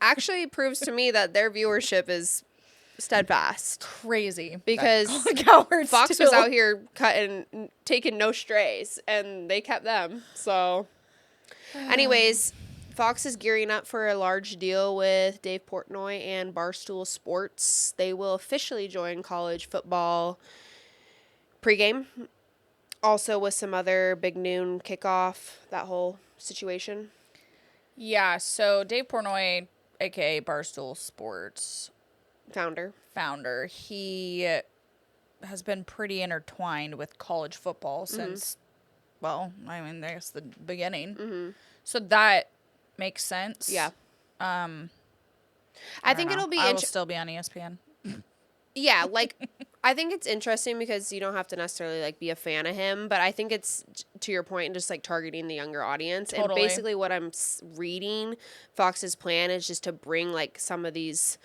actually proves to me that their viewership is steadfast. crazy. Because Cowards Fox too. was out here taking no strays, and they kept them. So, anyways, Fox is gearing up for a large deal with Dave Portnoy and Barstool Sports. They will officially join college football pregame, also with some other big noon kickoff, that whole situation. Yeah, so Dave Portnoy, aka Barstool Sports Founder. he has been pretty intertwined with college football since, well, I mean, I guess the beginning. So that makes sense. Yeah. I think don't know. it'll be I will still be on ESPN. Yeah, like I think it's interesting because you don't have to necessarily like be a fan of him, but I think it's to your point, just like targeting the younger audience. Totally. And basically, what I'm reading, Fox's plan is just to bring like some of these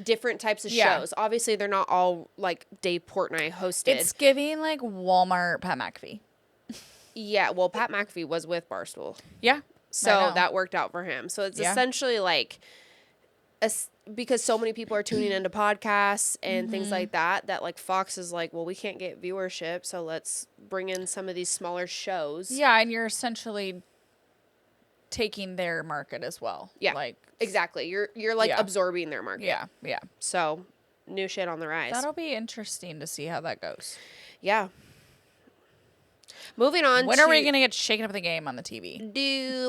different types of Yeah. shows. Obviously, they're not all like Dave Portnoy hosted. It's giving like Walmart Pat McAfee. Yeah, well, Pat McAfee was with Barstool, Yeah. so know. that worked out for him. So it's Yeah. essentially like because so many people are tuning into podcasts and things like that like Fox is like, well, we can't get viewership, so let's bring in some of these smaller shows. Yeah, and you're essentially taking their market as well. Yeah, Like, exactly. You're like Yeah. absorbing their market. yeah, yeah. So new shit on the rise. That'll be interesting to see how that goes. Yeah. Moving on When to... are we going to get shaken up the game on the TV?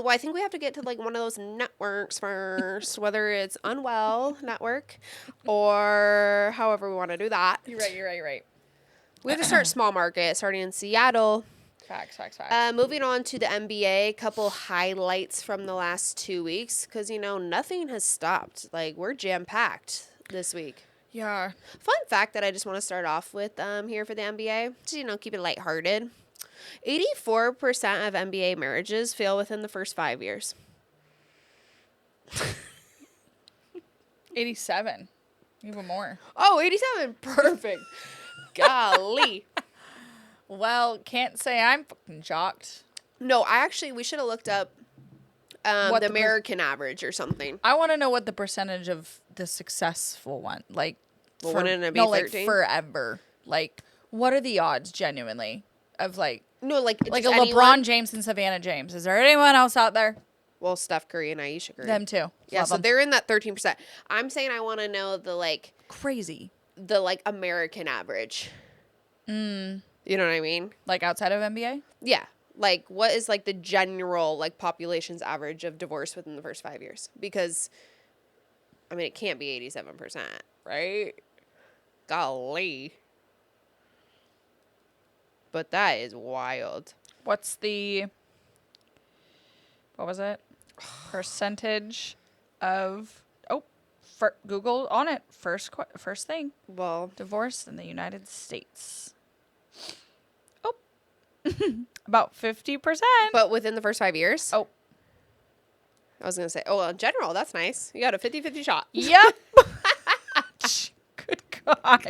Well, I think we have to get to like one of those networks first, whether it's Unwell Network or however we want to do that. You're right. We have to start small market, starting in Seattle. Facts. Moving on to the NBA, couple highlights from the last 2 weeks, because, nothing has stopped. Like, we're jam-packed this week. Yeah. Fun fact that I just want to start off with here for the NBA, to, keep it lighthearted. 84% of NBA marriages fail within the first 5 years. 87. Even more. Oh, 87. Perfect. Golly. Well, can't say I'm fucking shocked. No, we should have looked up the American average or something. I want to know what the percentage of the successful one, like, wouldn't it be 13? Like forever. Like, what are the odds, genuinely, of like a anyone? LeBron James and Savannah James? Is there anyone else out there? Well, Steph Curry and Aisha Curry. Them too. Yeah, Love so them. they're in that 13%. I'm saying I want to know Crazy. the American average. You know what I mean? Like outside of NBA? Yeah. Like, what is, the general, population's average of divorce within the first 5 years? Because, it can't be 87%, right? Golly. But that is wild. What was it? Percentage of, Google on it. First thing. Well, Divorce in the United States. Oh. About 50%. but within the first 5 years? Oh. I was going to say, in general, that's nice. You got a 50-50 shot. Yep. Good God.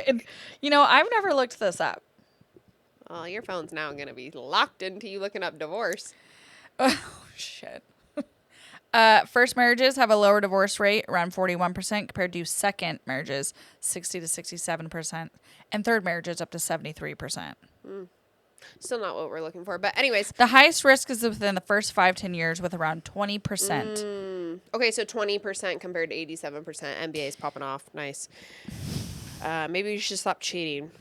I've never looked this up. Well, your phone's now going to be locked into you looking up divorce. Oh, shit. First marriages have a lower divorce rate, around 41%, compared to second marriages, 60 to 67%, and third marriages up to 73%. Still not what we're looking for. But anyways. The highest risk is within the first 5-10 years with around 20%. Okay, so 20% compared to 87%. NBA is popping off. Nice. Maybe we should stop cheating.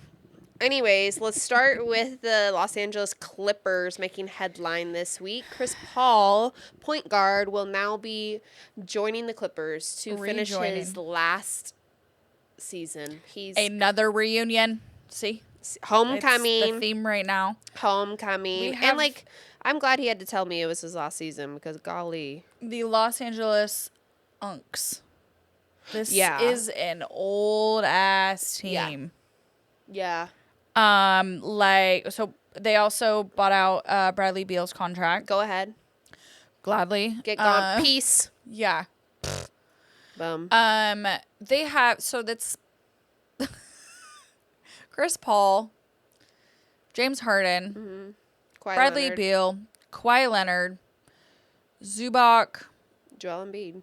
Anyways, let's start with the Los Angeles Clippers making headline this week. Chris Paul, point guard, will now be joining the Clippers to finish his last season. He's another reunion. See? Homecoming. It's the theme right now. Homecoming. And, I'm glad he had to tell me it was his last season because, golly. The Los Angeles Unks. This is an old-ass team. Yeah. So they also bought out Bradley Beal's contract. Go ahead. Gladly. Get gone. Peace. Yeah. Boom. They have, so that's Chris Paul, James Harden, Bradley Beal, Kawhi Leonard, Zubac. Joel Embiid.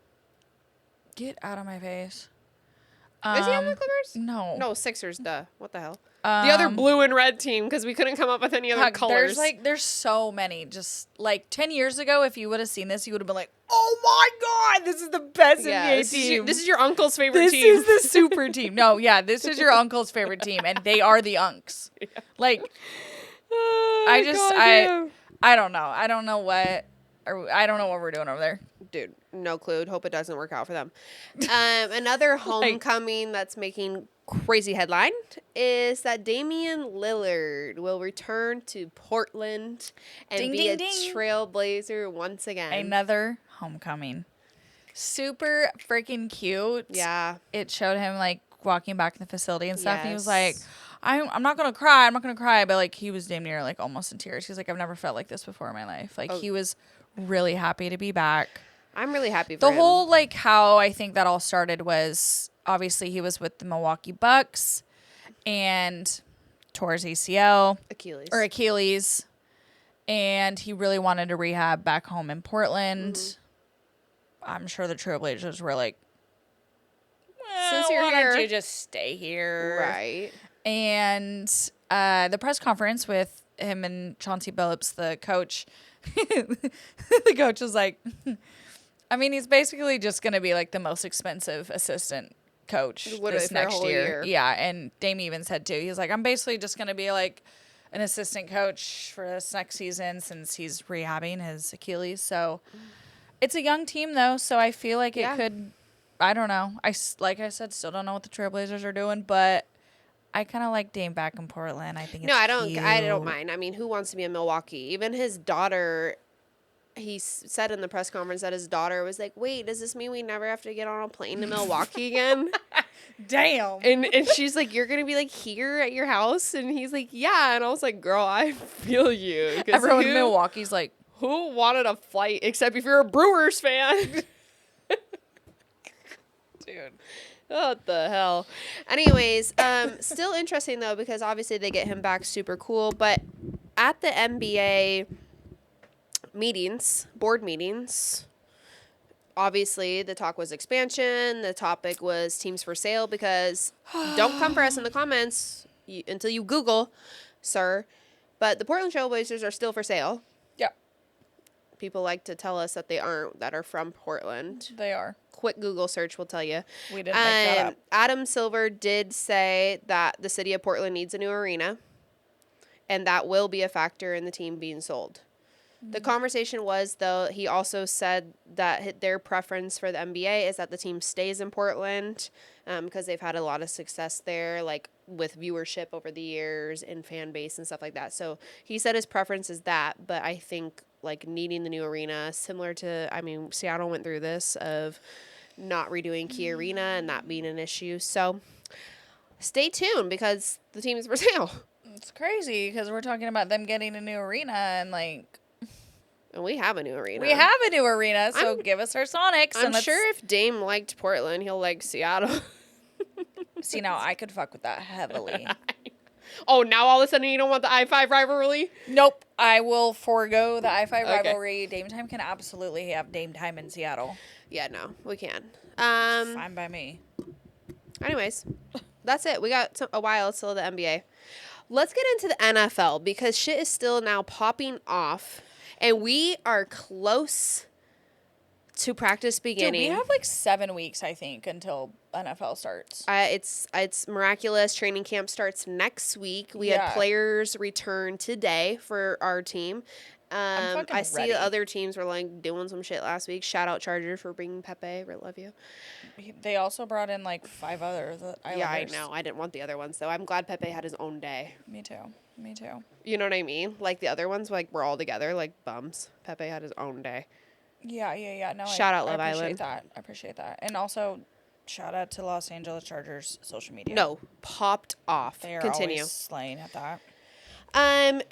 Get out of my face. Is he on the Clippers? No. No, Sixers, duh. What the hell? The other blue and red team, because we couldn't come up with any other colors. There's so many. Just 10 years ago, if you would have seen this, you would have been like, oh my God, this is the best NBA team. This is your uncle's favorite team. This is the super team. No, yeah, this is your uncle's favorite team, and they are the Unks. Yeah. I don't know. I don't know what we're doing over there. Dude, no clue. Hope it doesn't work out for them. Another homecoming that's making crazy headline is that Damian Lillard will return to Portland and be a trailblazer once again. Another homecoming. Super freaking cute. Yeah. It showed him walking back in the facility and stuff. Yes. And he was like, I'm not going to cry. I'm not going to cry. But he was damn near almost in tears. He's like, I've never felt like this before in my life. He was really happy to be back. I'm really happy for him. The whole how I think that all started was obviously he was with the Milwaukee Bucks and tore his ACL. Achilles. And he really wanted to rehab back home in Portland. Mm-hmm. I'm sure the Trailblazers were like, since you're why here, don't you just stay here? Right. And the press conference with him and Chauncey Billups, the coach, the coach was like, he's basically just going to be the most expensive assistant coach this next year. Yeah, and Dame even said too. He's like, I'm basically just going to be an assistant coach for this next season since he's rehabbing his Achilles. So it's a young team though, so I feel like it could. I don't know. Like I said, still don't know what the Trailblazers are doing, but I kind of like Dame back in Portland. I think it's I don't. cute. I don't mind. I mean, who wants to be in Milwaukee? Even his daughter. He said in the press conference that his daughter was like, "Wait, does this mean we never have to get on a plane to Milwaukee again?" Damn. And she's like, "You're gonna be like here at your house?" And he's like, "Yeah." And I was like, "Girl, I feel you." Everyone in Milwaukee's like, who wanted a flight except if you're a Brewers fan? dude. What the hell? Anyways, still interesting though because obviously they get him back, super cool. But at the NBA board meetings, obviously the talk was expansion. The topic was teams for sale because don't come for us in the comments until you Google, sir. But the Portland Trailblazers are still for sale. Yep. People like to tell us that they aren't, that are from Portland. They are. Quick Google search will tell you. We didn't make that up. Adam Silver did say that the city of Portland needs a new arena, and that will be a factor in the team being sold. Mm-hmm. The conversation was, though, he also said that their preference for the NBA is that the team stays in Portland because they've had a lot of success there, like with viewership over the years and fan base and stuff like that. So he said his preference is that, but I think like needing the new arena, similar to, I mean, Seattle went through this of not redoing Key Arena and that being an issue. So stay tuned because the team is for sale. It's crazy because we're talking about them getting a new arena and like. And we have a new arena. We have a new arena, so give us our Sonics. I'm sure if Dame liked Portland, he'll like Seattle. See, now I could fuck with that heavily. Oh, now all of a sudden you don't want the I-5 rivalry? Nope. I will forego the I-5 rivalry. Dame time can absolutely have Dame time in Seattle. Yeah, no, we can. Fine by me. Anyways, that's it. We got a while till the NBA. Let's get into the NFL because shit is still now popping off. And we are close to practice beginning. Dude, we have like 7 weeks, I think, until NFL starts. It's miraculous. Training camp starts next week. We had players return today for our team. I see other teams were like doing some shit last week. Shout out Chargers for bringing Pepe. We love you. They also brought in like 5 others. Yeah, I know. I didn't want the other ones though. I'm glad Pepe had his own day. Me too. You know what I mean? Like the other ones, like we're all together, like bums. Pepe had his own day. Yeah. No, shout out Love Island. I appreciate that. And also, shout out to Los Angeles Chargers social media. No, popped off. They are Continue. always slaying at that.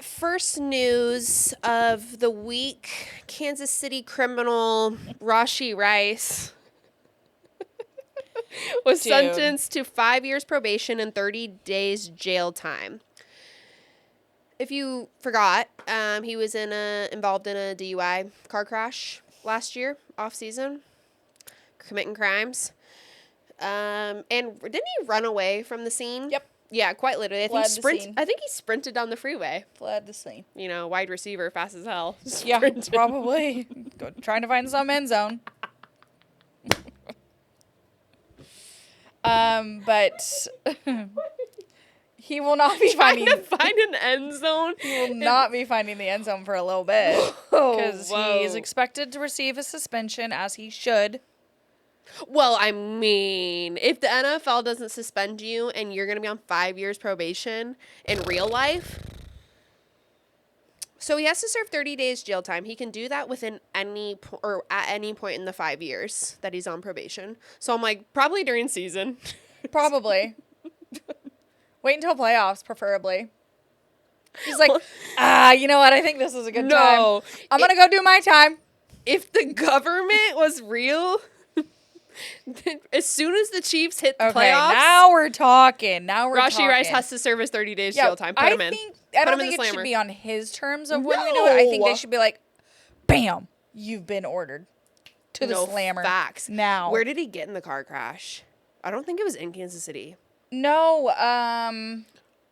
First news of the week: Kansas City criminal Rashee Rice was sentenced to 5 years probation and 30 days jail time. If you forgot, he was involved in a DUI car crash last year, off season, committing crimes. And didn't he run away from the scene? Yep. Yeah, quite literally. I think he sprinted down the freeway. Fled the scene. You know, wide receiver, fast as hell. Yeah, probably. Trying to find some end zone. But he will not be trying to find an end zone. He will not be finding the end zone for a little bit because he is expected to receive a suspension, as he should. Well, I mean, if the NFL doesn't suspend you and you're going to be on 5 years probation in real life, so he has to serve 30 days jail time. He can do that within at any point in the 5 years that he's on probation. So I'm like, probably during season. Probably. Wait until playoffs, preferably. He's like, you know what? I think this is a good time. I'm going to go do my time. If the government was real, as soon as the Chiefs hit the playoffs. Now we're talking. Rashee Rice has to serve his 30 days jail time. Put him in. I don't think it should be on his terms of when we do it. I think they should be like, bam, you've been ordered to the slammer. Facts. Now. Where did he get in the car crash? I don't think it was in Kansas City. No.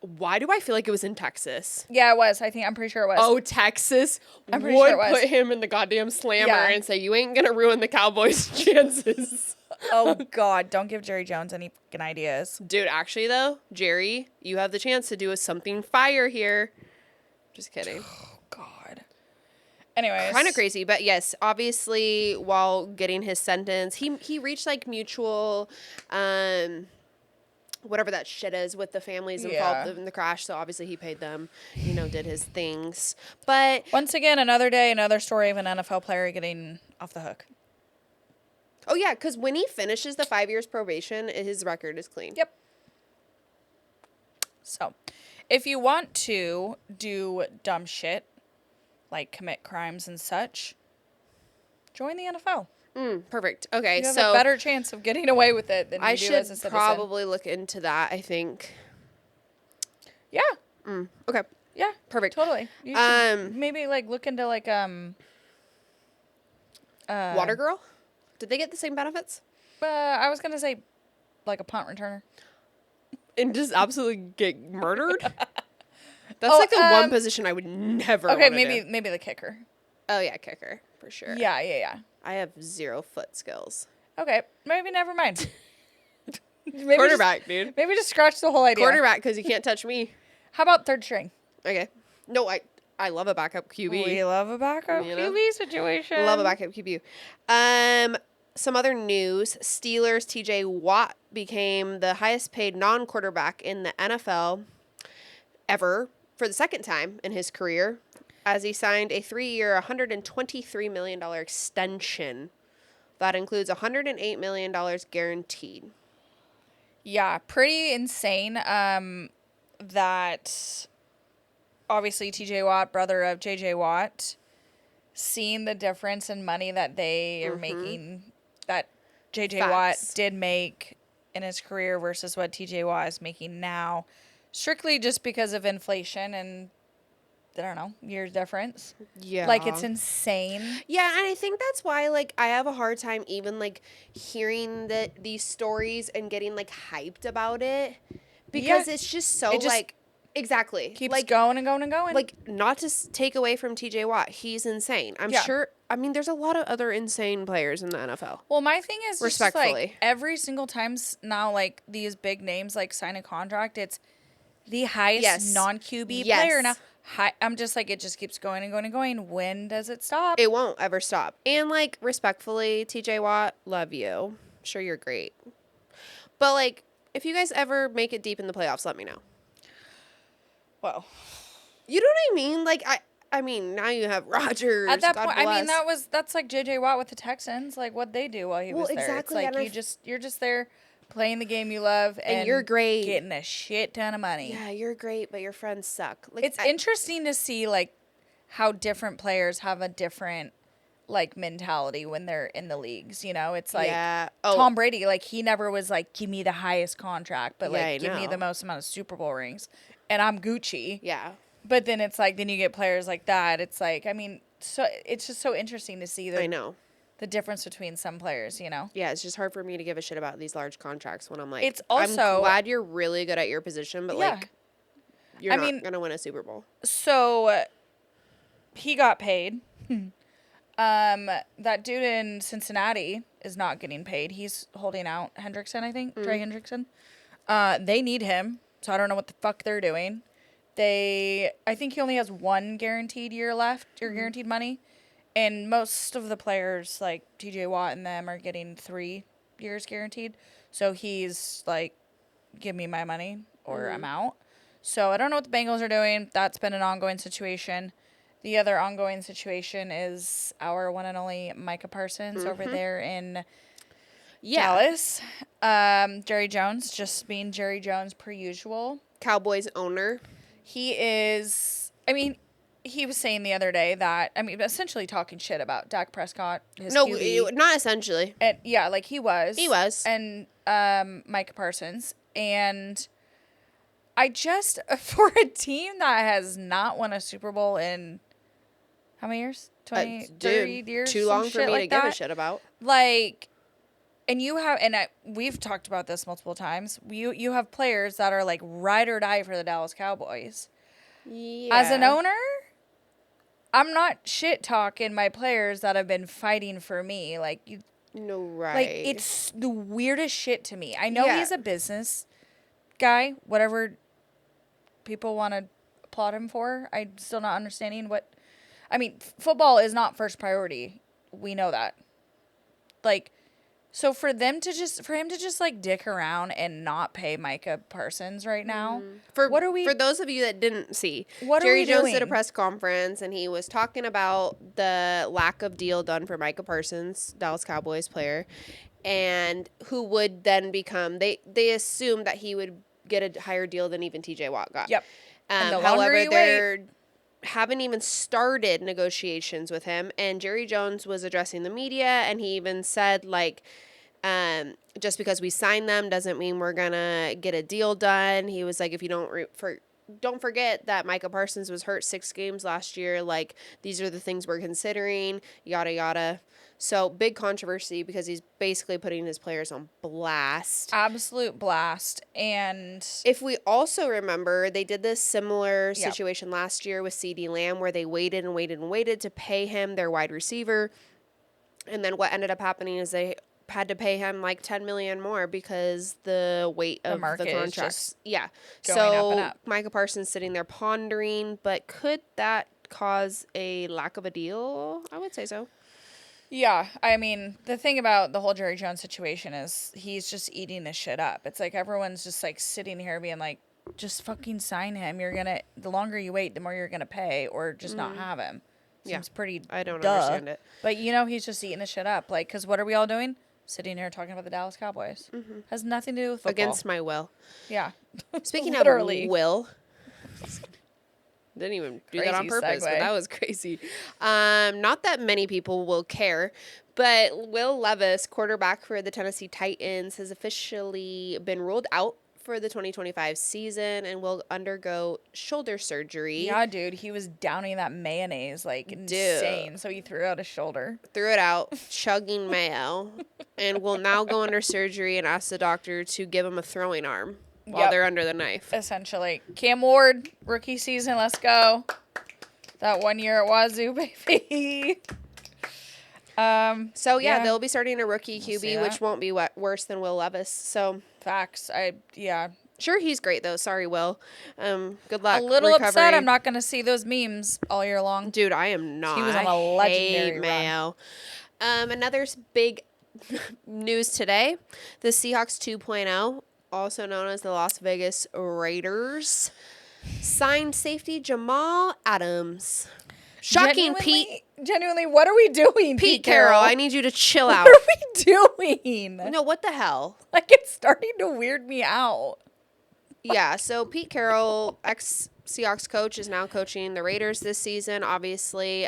Why do I feel like it was in Texas? Yeah, it was. I'm pretty sure it was. Oh, Texas I'm pretty sure it was. Put him in the goddamn slammer and say, you ain't going to ruin the Cowboys' chances. Oh, God. Don't give Jerry Jones any fucking ideas. Dude, actually, though, Jerry, you have the chance to do something fire here. Just kidding. Oh, God. Anyways. Kind of crazy, but yes, obviously, while getting his sentence, he reached like mutual, whatever that shit is with the families involved Yeah. in the crash. So obviously, he paid them, did his things. But Once again, another day, another story of an NFL player getting off the hook. oh yeah, because when he finishes the 5 years probation, his record is clean. Yep. So, if you want to do dumb shit, like commit crimes and such, join the NFL. Perfect. Okay, You have so a better chance of getting away with it than I you do should as a citizen. probably look into that. I think. Yeah. Okay. Yeah. Perfect. Totally. You should maybe like look into like Water Girl. Did they get the same benefits? I was gonna say like a punt returner. And just absolutely get murdered? That's like the one position I would never. Okay, wanna maybe the kicker. Oh yeah, kicker for sure. Yeah. I have 0 foot skills. Okay, maybe never mind. Maybe Quarterback, dude. Maybe just scratch the whole idea. Quarterback, because you can't touch me. How about third string? Okay. No, I love a backup QB. We love a backup QB situation. Love a backup QB. Some other news: Steelers TJ Watt became the highest paid non-quarterback in the NFL ever for the second time in his career, as he signed a 3-year, $123 million extension that includes $108 million guaranteed. Yeah, pretty insane. That obviously TJ Watt, brother of JJ Watt, seeing the difference in money that they are making, that JJ Watt did make in his career versus what TJ Watt is making now, strictly just because of inflation and I don't know, years difference. Yeah. Like, it's insane. Yeah, and I think that's why, like, I have a hard time even, like, hearing these stories and getting, like, hyped about it. Because it's just so, like, exactly. Keeps like, going and going and going. Like, not to take away from TJ Watt. He's insane. I'm sure. I mean, there's a lot of other insane players in the NFL. Well, my thing is just, Respectfully. like, every single time now, like, these big names, like, sign a contract, it's the highest non-QB player now. I'm just like, it just keeps going and going and going. When does it stop? It won't ever stop. And, like, respectfully, TJ Watt, love you. Sure, you're great. But, like, if you guys ever make it deep in the playoffs, let me know. Well, you know what I mean? Like, I mean, now you have Rodgers. At that God point, bless. I mean, that's like JJ Watt with the Texans. Like, what'd they do while he was there? Exactly. It's like you're just there playing the game you love and you're great, getting a shit ton of money. Yeah, you're great, but your friends suck. Like, it's interesting to see like how different players have a different like mentality when they're in the leagues. You know, it's like Tom Brady. Like, he never was like, give me the highest contract, but like give me the most amount of Super Bowl rings, and I'm Gucci. Yeah. But then it's like, then you get players like that. It's like, I mean, so it's just so interesting to see the difference between some players, you know? Yeah, it's just hard for me to give a shit about these large contracts when I'm like, it's also, I'm glad you're really good at your position, but like, you're not going to win a Super Bowl. So he got paid. That dude in Cincinnati is not getting paid. He's holding out Hendrickson, I think. Trey Hendrickson. They need him, so I don't know what the fuck they're doing. I think he only has 1 guaranteed year left, or guaranteed money. And most of the players, like TJ Watt and them, are getting 3 years guaranteed. So he's like, give me my money or I'm out. So I don't know what the Bengals are doing. That's been an ongoing situation. The other ongoing situation is our one and only Micah Parsons over there in Dallas. Jerry Jones, just being Jerry Jones per usual. Cowboys owner. He is, I mean, he was saying the other day that, I mean, essentially talking shit about Dak Prescott, his QB. Not essentially. And yeah, like he was. He was. And Micah Parsons. And I just, for a team that has not won a Super Bowl in how many years? 20, 30 years? Too long for me like to give a shit about. Like, and you have, and we've talked about this multiple times. You have players that are like ride or die for the Dallas Cowboys. Yeah. As an owner, I'm not shit talking my players that have been fighting for me. Like, you. No, right. Like, it's the weirdest shit to me. I know he's a business guy, whatever people want to applaud him for. I'm still not understanding what. I mean, football is not first priority. We know that. Like, so for him to just like dick around and not pay Micah Parsons right now. What are we? For those of you that didn't see, What are Jerry we Jones did a doing? press conference and he was talking about the lack of deal done for Micah Parsons, Dallas Cowboys player, and who would then become. They assumed that he would get a higher deal than even TJ Watt got. Yep. And the longer However, you they're haven't even started negotiations with him, and Jerry Jones was addressing the media, and he even said like. Just because we signed them doesn't mean we're gonna get a deal done. He was like, if you don't forget that Micah Parsons was hurt 6 games last year. Like, these are the things we're considering, yada, yada. So big controversy because he's basically putting his players on blast. Absolute blast. And if we also remember, they did this similar Yep. situation last year with CeeDee Lamb where they waited and waited and waited to pay him their wide receiver. And then what ended up happening is they had to pay him like $10 million more because the weight of market the is contracts. Yeah. going up and So up. Micah Parsons sitting there pondering, but could that cause a lack of a deal? I would say so. yeah, I mean, the thing about the whole Jerry Jones situation is he's just eating this shit up. It's like everyone's just like sitting here being like, just fucking sign him. The longer you wait, the more you're gonna pay, or just not have him. Yeah. Seems pretty. I don't duh. understand it. But he's just eating this shit up. Like, because what are we all doing? Sitting here talking about the Dallas Cowboys. Has nothing to do with football. Against my will. Yeah. Speaking Literally. of will. Didn't even do that on Crazy purpose, but segue. that was crazy. Not that many people will care, but Will Levis, quarterback for the Tennessee Titans, has officially been ruled out for the 2025 season and will undergo shoulder surgery. Yeah, dude. He was downing that mayonnaise like insane. So he threw out his shoulder. Threw it out, chugging mayo, and will now go under surgery and ask the doctor to give him a throwing arm while Yep. they're under the knife. Essentially. Cam Ward, rookie season. Let's go. That 1 year at Wazoo, baby. So, yeah, Yeah. they'll be starting a rookie see QB, that. which won't be worse than Will Levis. So, Facts. sure, he's great, though. Sorry, Will. Good luck. A little recovery. upset I'm not going to see those memes all year long. Dude, I am not. He was on a I legendary hate run. Mayo. Another big news today. The Seahawks 2.0, also known as the Las Vegas Raiders, signed safety Jamal Adams. Shocking, Pete. Genuinely, what are we doing, Pete Carroll, I need you to chill out. What are we doing? No, what the hell? Like, it's starting to weird me out. Yeah, so Pete Carroll, ex-Seahawks coach, is now coaching the Raiders this season, obviously.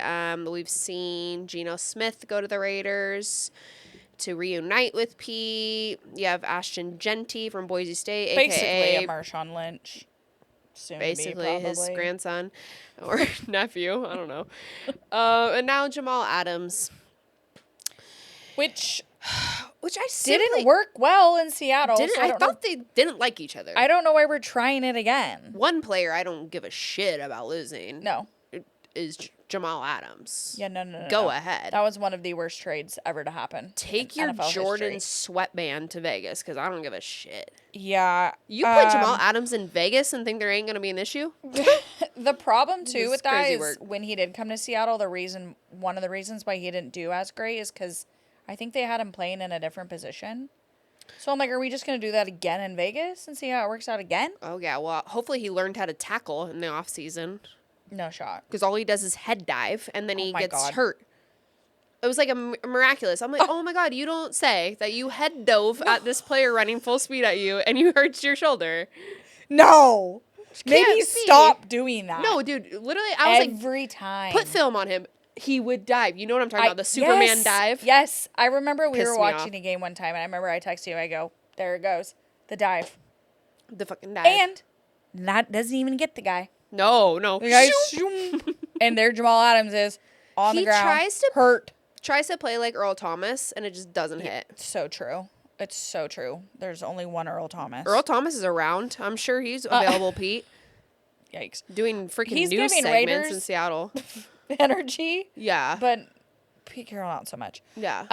We've seen Geno Smith go to the Raiders to reunite with Pete. You have Ashton Genty from Boise State, Basically a.k.a. a Marshawn Lynch. Soon basically to be, his probably. grandson or nephew. I don't know. And now Jamal Adams, Which I didn't work well in Seattle. Didn't so I don't thought know, they didn't like each other. I don't know why we're trying it again. One player I don't give a shit about losing. No. Is Jamal Adams. Yeah, no. Go ahead. That was one of the worst trades ever to happen. Take in your NFL Jordan history. sweatband to Vegas because I don't give a shit. Yeah. You put Jamal Adams in Vegas and think there ain't going to be an issue? The problem too This with that crazy is work. when he did come to Seattle, one of the reasons why he didn't do as great is because I think they had him playing in a different position. So I'm like, are we just going to do that again in Vegas and see how it works out again? Oh, yeah. Well, hopefully he learned how to tackle in the offseason No shot. because all he does is head dive and then he my gets God. hurt. It was like a miraculous. I'm like, oh my God, you don't say that you head dove at this player running full speed at you and you hurt your shoulder. No. Maybe Can't be. stop doing that. No, dude, literally, I was like, every time. put film on him. He would dive. You know what I'm talking about? The Superman yes, dive. Yes. I remember we Pissed were me watching off. a game one time and I remember I texted you. I go, there it goes. The dive. The fucking dive. And that doesn't even get the guy. No. The guy, Shoom. and there Jamal Adams is on the He ground. tries to- hurt. Tries to play like Earl Thomas, and it just doesn't hit. So true. It's so true. There's only one Earl Thomas. Earl Thomas is around. I'm sure he's available, Pete. Yikes. Doing freaking He's news giving segments in Raiders- Seattle. Energy. Yeah. But Pete Carroll not so much. Yeah.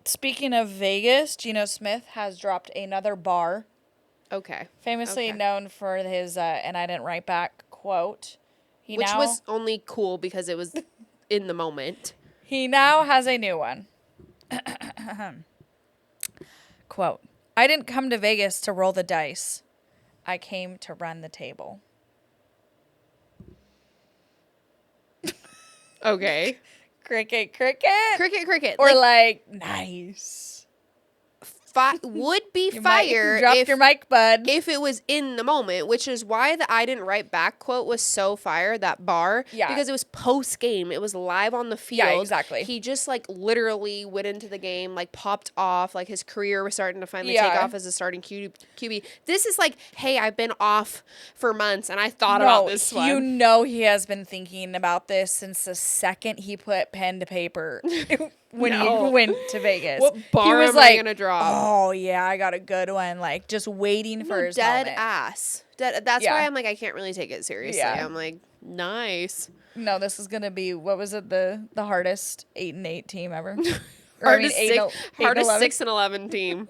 Speaking of Vegas, Geno Smith has dropped another bar. Okay. Famously Okay. known for his, and I didn't write back, quote. Which was only cool because it was in the moment. He now has a new one. Quote, I didn't come to Vegas to roll the dice. I came to run the table. Okay. Cricket. Cricket. Or like, nice. Would be You fire drop your mic, bud. if it was in the moment, which is why the I didn't write back quote was so fire, that bar. Yeah. Because it was post game. It was live on the field. Yeah, exactly. He just like literally went into the game, like popped off, like his career was starting to finally take off as a starting QB. This is like, hey, I've been off for months and I thought about this one. You know he has been thinking about this since the second he put pen to paper when he went to Vegas. What bar he was am like, I gonna drop? Oh yeah, I got a good one. Like just waiting for his dead moment. ass. That's why I'm like, I can't really take it seriously. Yeah. I'm like, nice. No, this is gonna be, what was it, the hardest 8-8 team ever? Hardest 8-11. 6-11 team.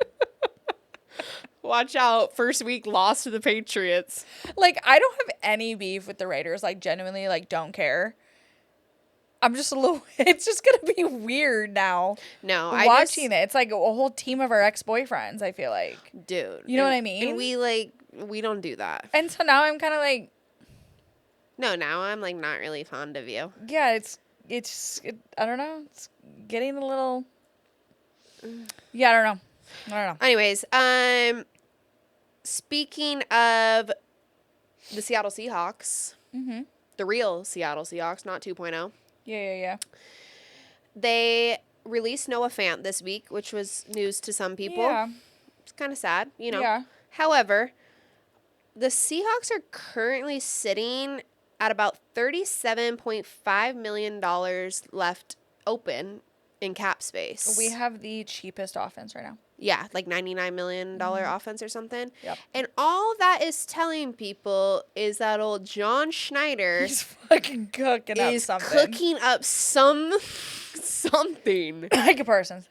Watch out! First week loss to the Patriots. Like I don't have any beef with the Raiders. Like genuinely, like don't care. I'm just a little. It's just gonna be weird now. No, watching it. It's like a whole team of our ex-boyfriends. I feel like, dude. You know what I mean? And we don't do that. And so now I'm kind of like, no. Now I'm like not really fond of you. Yeah, I don't know. It's getting a little. Yeah, I don't know. Anyways, speaking of the Seattle Seahawks, the real Seattle Seahawks, not 2.0. Yeah. They released Noah Fant this week, which was news to some people. Yeah. It's kind of sad, you know. Yeah. However, the Seahawks are currently sitting at about $37.5 million left open in cap space. We have the cheapest offense right now. Yeah, like $99 million offense or something. Yep. And all that is telling people is that old John Schneider He's fucking cooking up something. Micah Parsons.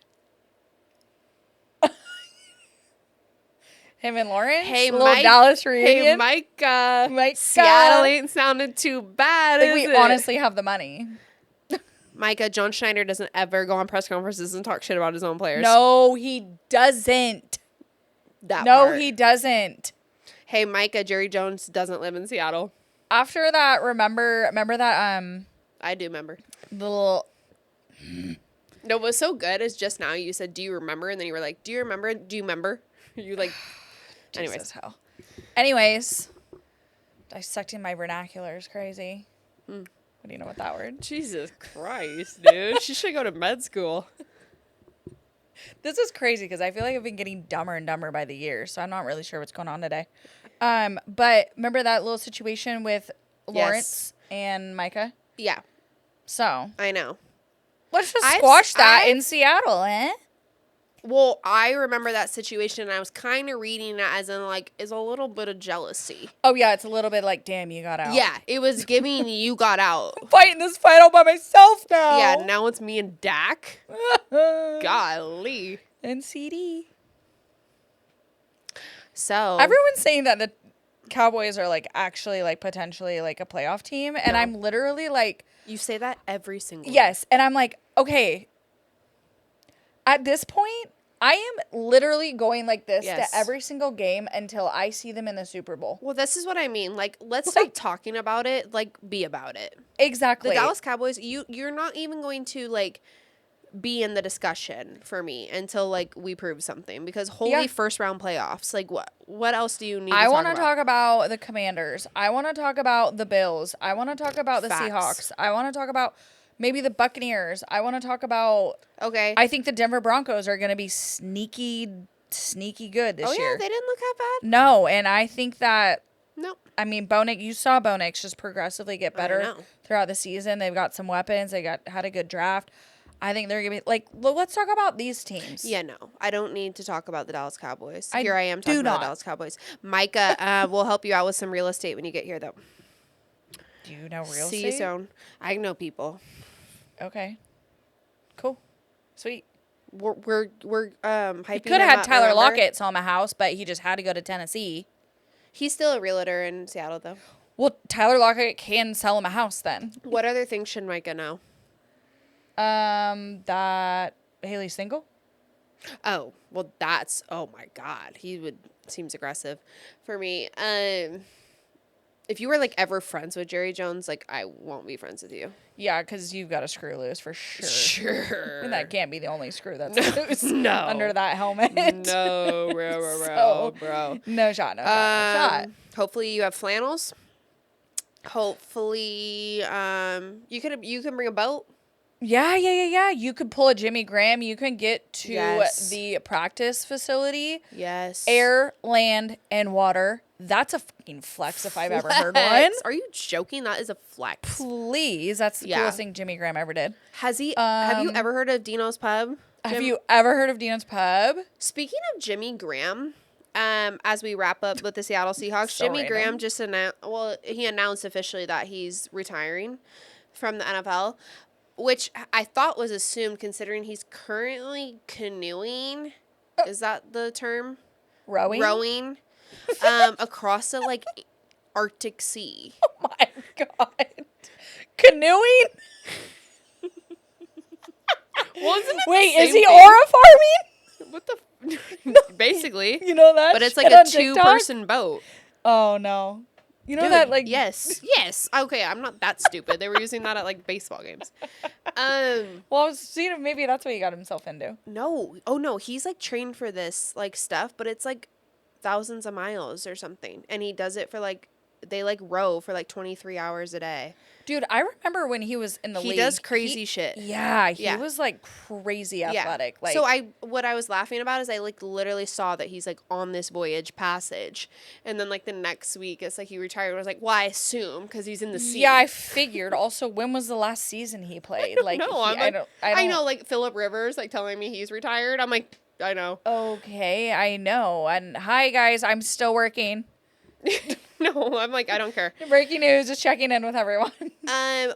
Him and Lauren. Hey, little Mike, Dallas reunion. Hey, Micah. Micah. Seattle ain't sounded too bad, Like, is we it? honestly have the money. Micah, John Schneider doesn't ever go on press conferences and talk shit about his own players. No, he doesn't. He doesn't. Hey, Micah, Jerry Jones doesn't live in Seattle. After that, remember that I do remember. little. No, what's so good is just now you said, "Do you remember?" and then you were like, "Do you remember? Do you remember?" You like. Jesus, hell. Anyways, dissecting my vernacular is crazy. What do you know about that word? Jesus Christ, dude. She should go to med school. This is crazy because I feel like I've been getting dumber and dumber by the year, so I'm not really sure what's going on today. But remember that little situation with Lawrence and Micah? Yeah. So I know. Let's just squash that in Seattle, eh? Well, I remember that situation, and I was kind of reading it as in, like, is a little bit of jealousy. Oh, yeah, it's a little bit like, damn, you got out. Yeah, it was giving you got out. I'm fighting this fight all by myself now. Yeah, now it's me and Dak. Golly. And CD. So. Everyone's saying that the Cowboys are, like, actually, like, potentially, like, a playoff team, and I'm literally, like. You say that every single Yes, and I'm like, okay. At this point, I am literally going like this to every single game until I see them in the Super Bowl. Well, this is what I mean. Like, let's stop talking about it. Like, be about it. Exactly. The Dallas Cowboys, you're not even going to, like, be in the discussion for me until, like, we prove something. Because holy first round playoffs. Like, what else do you need to talk about? I want to talk about the Commanders. I want to talk about the Bills. I want to talk about the Seahawks. I want to talk about maybe the Buccaneers. I want to talk about. Okay. I think the Denver Broncos are going to be sneaky good this year. Oh, yeah, they didn't look that bad. No, and I think that. Nope. I mean, you saw Bo Nix just progressively get better throughout the season. They've got some weapons. They had a good draft. I think they're going to be like, let's talk about these teams. Yeah, no. I don't need to talk about the Dallas Cowboys. Here I am talking about the Dallas Cowboys. Micah will help you out with some real estate when you get here, though. Do you know real estate? See you soon. I know people. Okay. Cool. Sweet. We're hyping. He could have had Tyler Lockett sell him a house, but he just had to go to Tennessee. He's still a realtor in Seattle, though. Well, Tyler Lockett can sell him a house then. What other things should Micah know? That Haley's single. Oh, well, oh my God. Seems aggressive for me. If you were like ever friends with Jerry Jones, like I won't be friends with you. Yeah, because you've got a screw loose for sure. Sure. And that can't be the only screw that's loose No. under that helmet. No, bro, So, bro. No shot, no shot. Hopefully you have flannels. Hopefully, you can bring a boat. Yeah. You could pull a Jimmy Graham. You can get to Yes. the practice facility. Yes. Air, land, and water. That's a fucking flex if I've ever heard one. Flex. Are you joking? That is a flex. Please. That's the coolest thing Jimmy Graham ever did. Have you ever heard of Dino's Pub? Have you ever heard of Dino's Pub? Speaking of Jimmy Graham, as we wrap up with the Seattle Seahawks, So Jimmy random. Graham just he announced officially that he's retiring from the NFL, which I thought was assumed considering he's currently canoeing. Is that the term? Rowing? Rowing across the like Arctic Sea. Oh my God. Canoeing? Wasn't it Wait, the is same he thing? aura farming? What the? Basically, You know that? but it's shit like on a TikTok? 2-person boat. Oh no. You know Dude, that like yes. Okay, I'm not that stupid. They were using that at like baseball games. Well, I was seeing if maybe that's what he got himself into. No. Oh no, he's like trained for this like stuff, but it's like thousands of miles or something, and he does it for like they like row for like 23 hours a day. Dude, I remember when he was in the league. He does crazy shit. Yeah, he Yeah. was like crazy athletic. Yeah. Like So what I was laughing about is I like literally saw that he's like on this voyage passage, and then like the next week it's like he retired. I was like, well, I assume because he's in the sea. Yeah, I figured. Also, when was the last season he played? Like, no, I don't know like Phillip Rivers like telling me he's retired. I'm like, I know. Okay, I know. And hi guys, I'm still working. No, I'm like, I don't care. Breaking news, just checking in with everyone.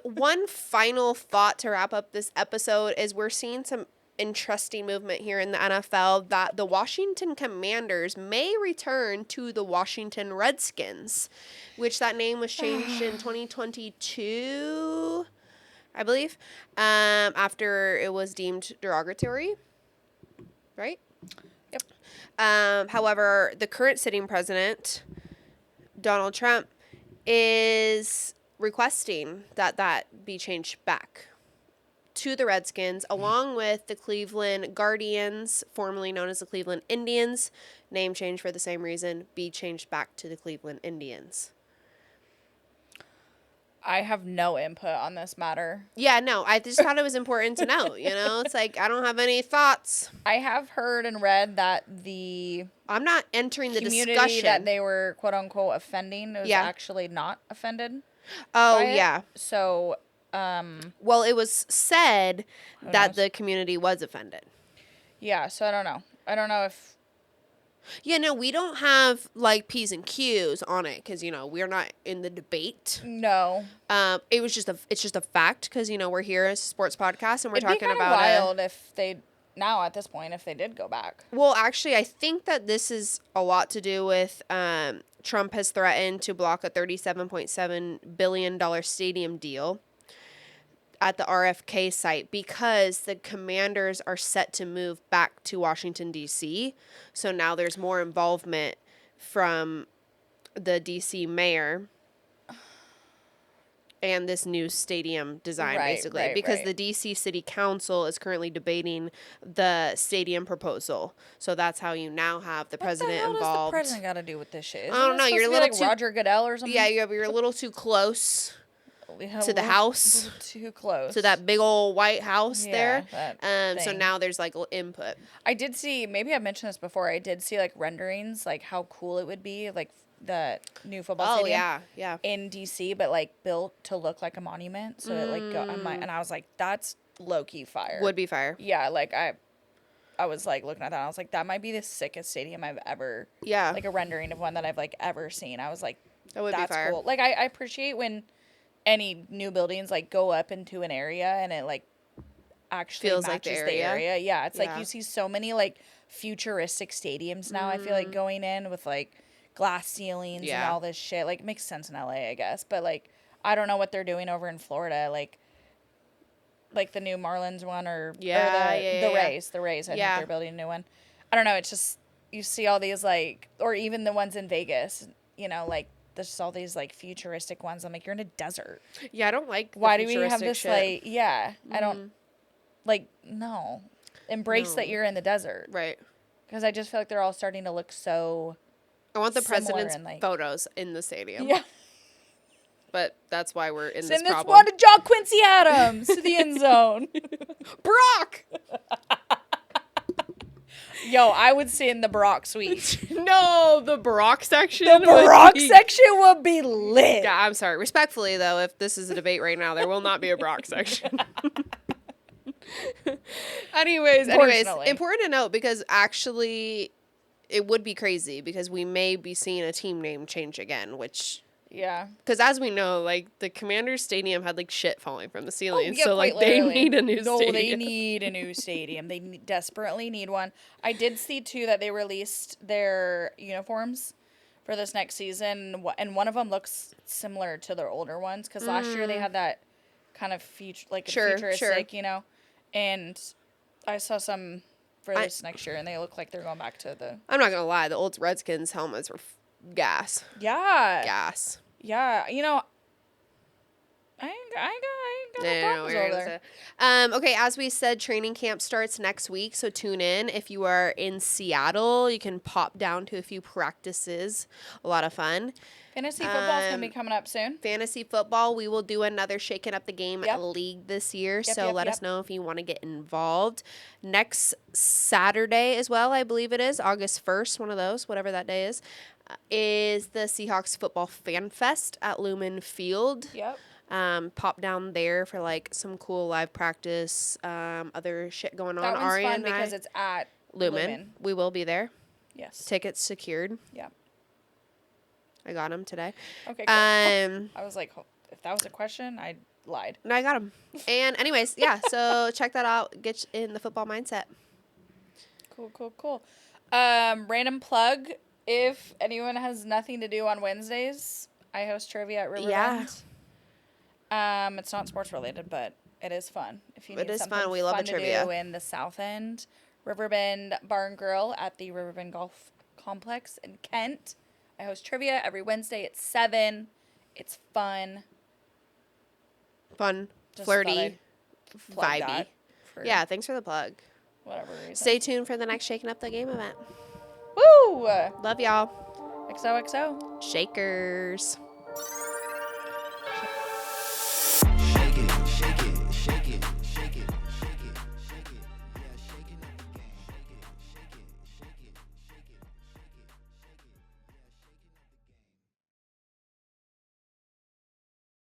One final thought to wrap up this episode is we're seeing some interesting movement here in the NFL that the Washington Commanders may return to the Washington Redskins, which that name was changed in 2022, I believe, after it was deemed derogatory, right? Yep. However, the current sitting president, Donald Trump, is requesting that be changed back to the Redskins, along with the Cleveland Guardians, formerly known as the Cleveland Indians, name change for the same reason, be changed back to the Cleveland Indians. I have no input on this matter. Yeah, no, I just thought it was important to know, you know? It's like, I don't have any thoughts. I have heard and read that the I'm not entering the community discussion. that they were quote unquote offending was Yeah. actually not offended. Oh, by it. yeah. So, Well, it was said that knows? the community was offended. yeah, so I don't know. I don't know if Yeah, no, we don't have like P's and Q's on it because we're not in the debate. no. It's just a fact because we're here as a sports podcast and we're It'd be talking kinda about wild if they now at this point if they did go back. Well, actually, I think that this is a lot to do with Trump has threatened to block a $37.7 billion stadium deal at the RFK site because the Commanders are set to move back to Washington, D.C. So now there's more involvement from the D.C. mayor and this new stadium design, Right, basically. right, because right. the D.C. City Council is currently debating the stadium proposal. So that's how you now have the president what the hell involved. does the president got to do with this shit? Isn't I don't it know, supposed you're to a be little like too- Roger Goodell or something. Yeah, you're a little too close to the house. Too close. to that big old White House Yeah, there. that So thing. now there's like input. I did see, maybe I've mentioned this before, I did see like renderings, like how cool it would be, like the new football Oh, stadium yeah. in DC, but like built to look like a monument. So it like go, and I was like, that's low key fire. Would be fire. Yeah, like I was like looking at that, and I was like, that might be the sickest stadium I've ever, Yeah. like a rendering of one that I've like ever seen. I was like, That would be that's fire. cool. Like I appreciate when any new buildings like go up into an area and it like actually Feels like the matches the area. area. Yeah, it's like Yeah. you see so many like futuristic stadiums now. I feel like going in with like glass ceilings and Yeah. all this shit. Like, it makes sense in LA, I guess. But, like, I don't know what they're doing over in Florida. Like the new Marlins one or the Rays. The Rays, I think Yeah. they're building a new one. I don't know. It's just, you see all these, like, or even the ones in Vegas, you know, like, there's just all these, like, futuristic ones. I'm like, you're in a desert. Yeah, I don't like Why the do we have futuristic this, shit. like, yeah, I don't, like, no. Embrace that No. you're in the desert. Right. Because I just feel like they're all starting to look so I want the similar president's and, like, photos in the stadium. yeah. But that's why we're in this Send this problem. one to John Quincy Adams to the end zone. Brock! Yo, I would sit in the Brock suite. No, the Brock section. The would Brock be- section would be lit. Yeah, I'm sorry. Respectfully, though, if this is a debate right now, there will not be a Brock section. anyways, Unfortunately. important to note because actually it would be crazy because we may be seeing a team name change again, which... Yeah. Because as we know, like, the Commanders Stadium had, like, shit falling from the ceiling. yeah, so, like, quite they literally. need a new No, stadium. they need a new stadium. They desperately need one. I did see, too, that they released their uniforms for this next season. And one of them looks similar to their older ones. Because last year they had that kind of futuristic, you know. And I saw some for this next year. And they look like they're going back to the... I'm not going to lie. The old Redskins helmets were gas. Yeah. Gas. Yeah. You know... I ain't got no problems over there. Okay, as we said, training camp starts next week, so tune in. If you are in Seattle, you can pop down to a few practices. A lot of fun. Fantasy football's going to be coming up soon. Fantasy football, we will do another Shaking Up the Game league this year, so let us know if you want to get involved. Next Saturday as well, I believe it is, August 1st, one of those, whatever that day is the Seahawks Football Fan Fest at Lumen Field. Yep. Pop down there for like some cool live practice, other shit going on. That one's Ari fun and because I, it's at Lumen. We will be there. Yes. Tickets secured. Yeah. I got them today. Okay, cool. I was like, if that was a question, I lied. No, I got them. And anyways, yeah, so check that out. Get in the football mindset. Cool. Random plug. If anyone has nothing to do on Wednesdays, I host trivia at Riverbend. Yeah. It's not sports related, but it is fun. If you It need is something fun. We love a to trivia. do in the South End, Riverbend Bar and Grill at the Riverbend Golf Complex in Kent. I host trivia every Wednesday at 7. It's fun. Fun, Just flirty, thought I'd plug vibey. that for Yeah, thanks for the plug. whatever reason. Stay tuned for the next Shaking Up the Game event. Woo! Love y'all. XOXO. Shakers.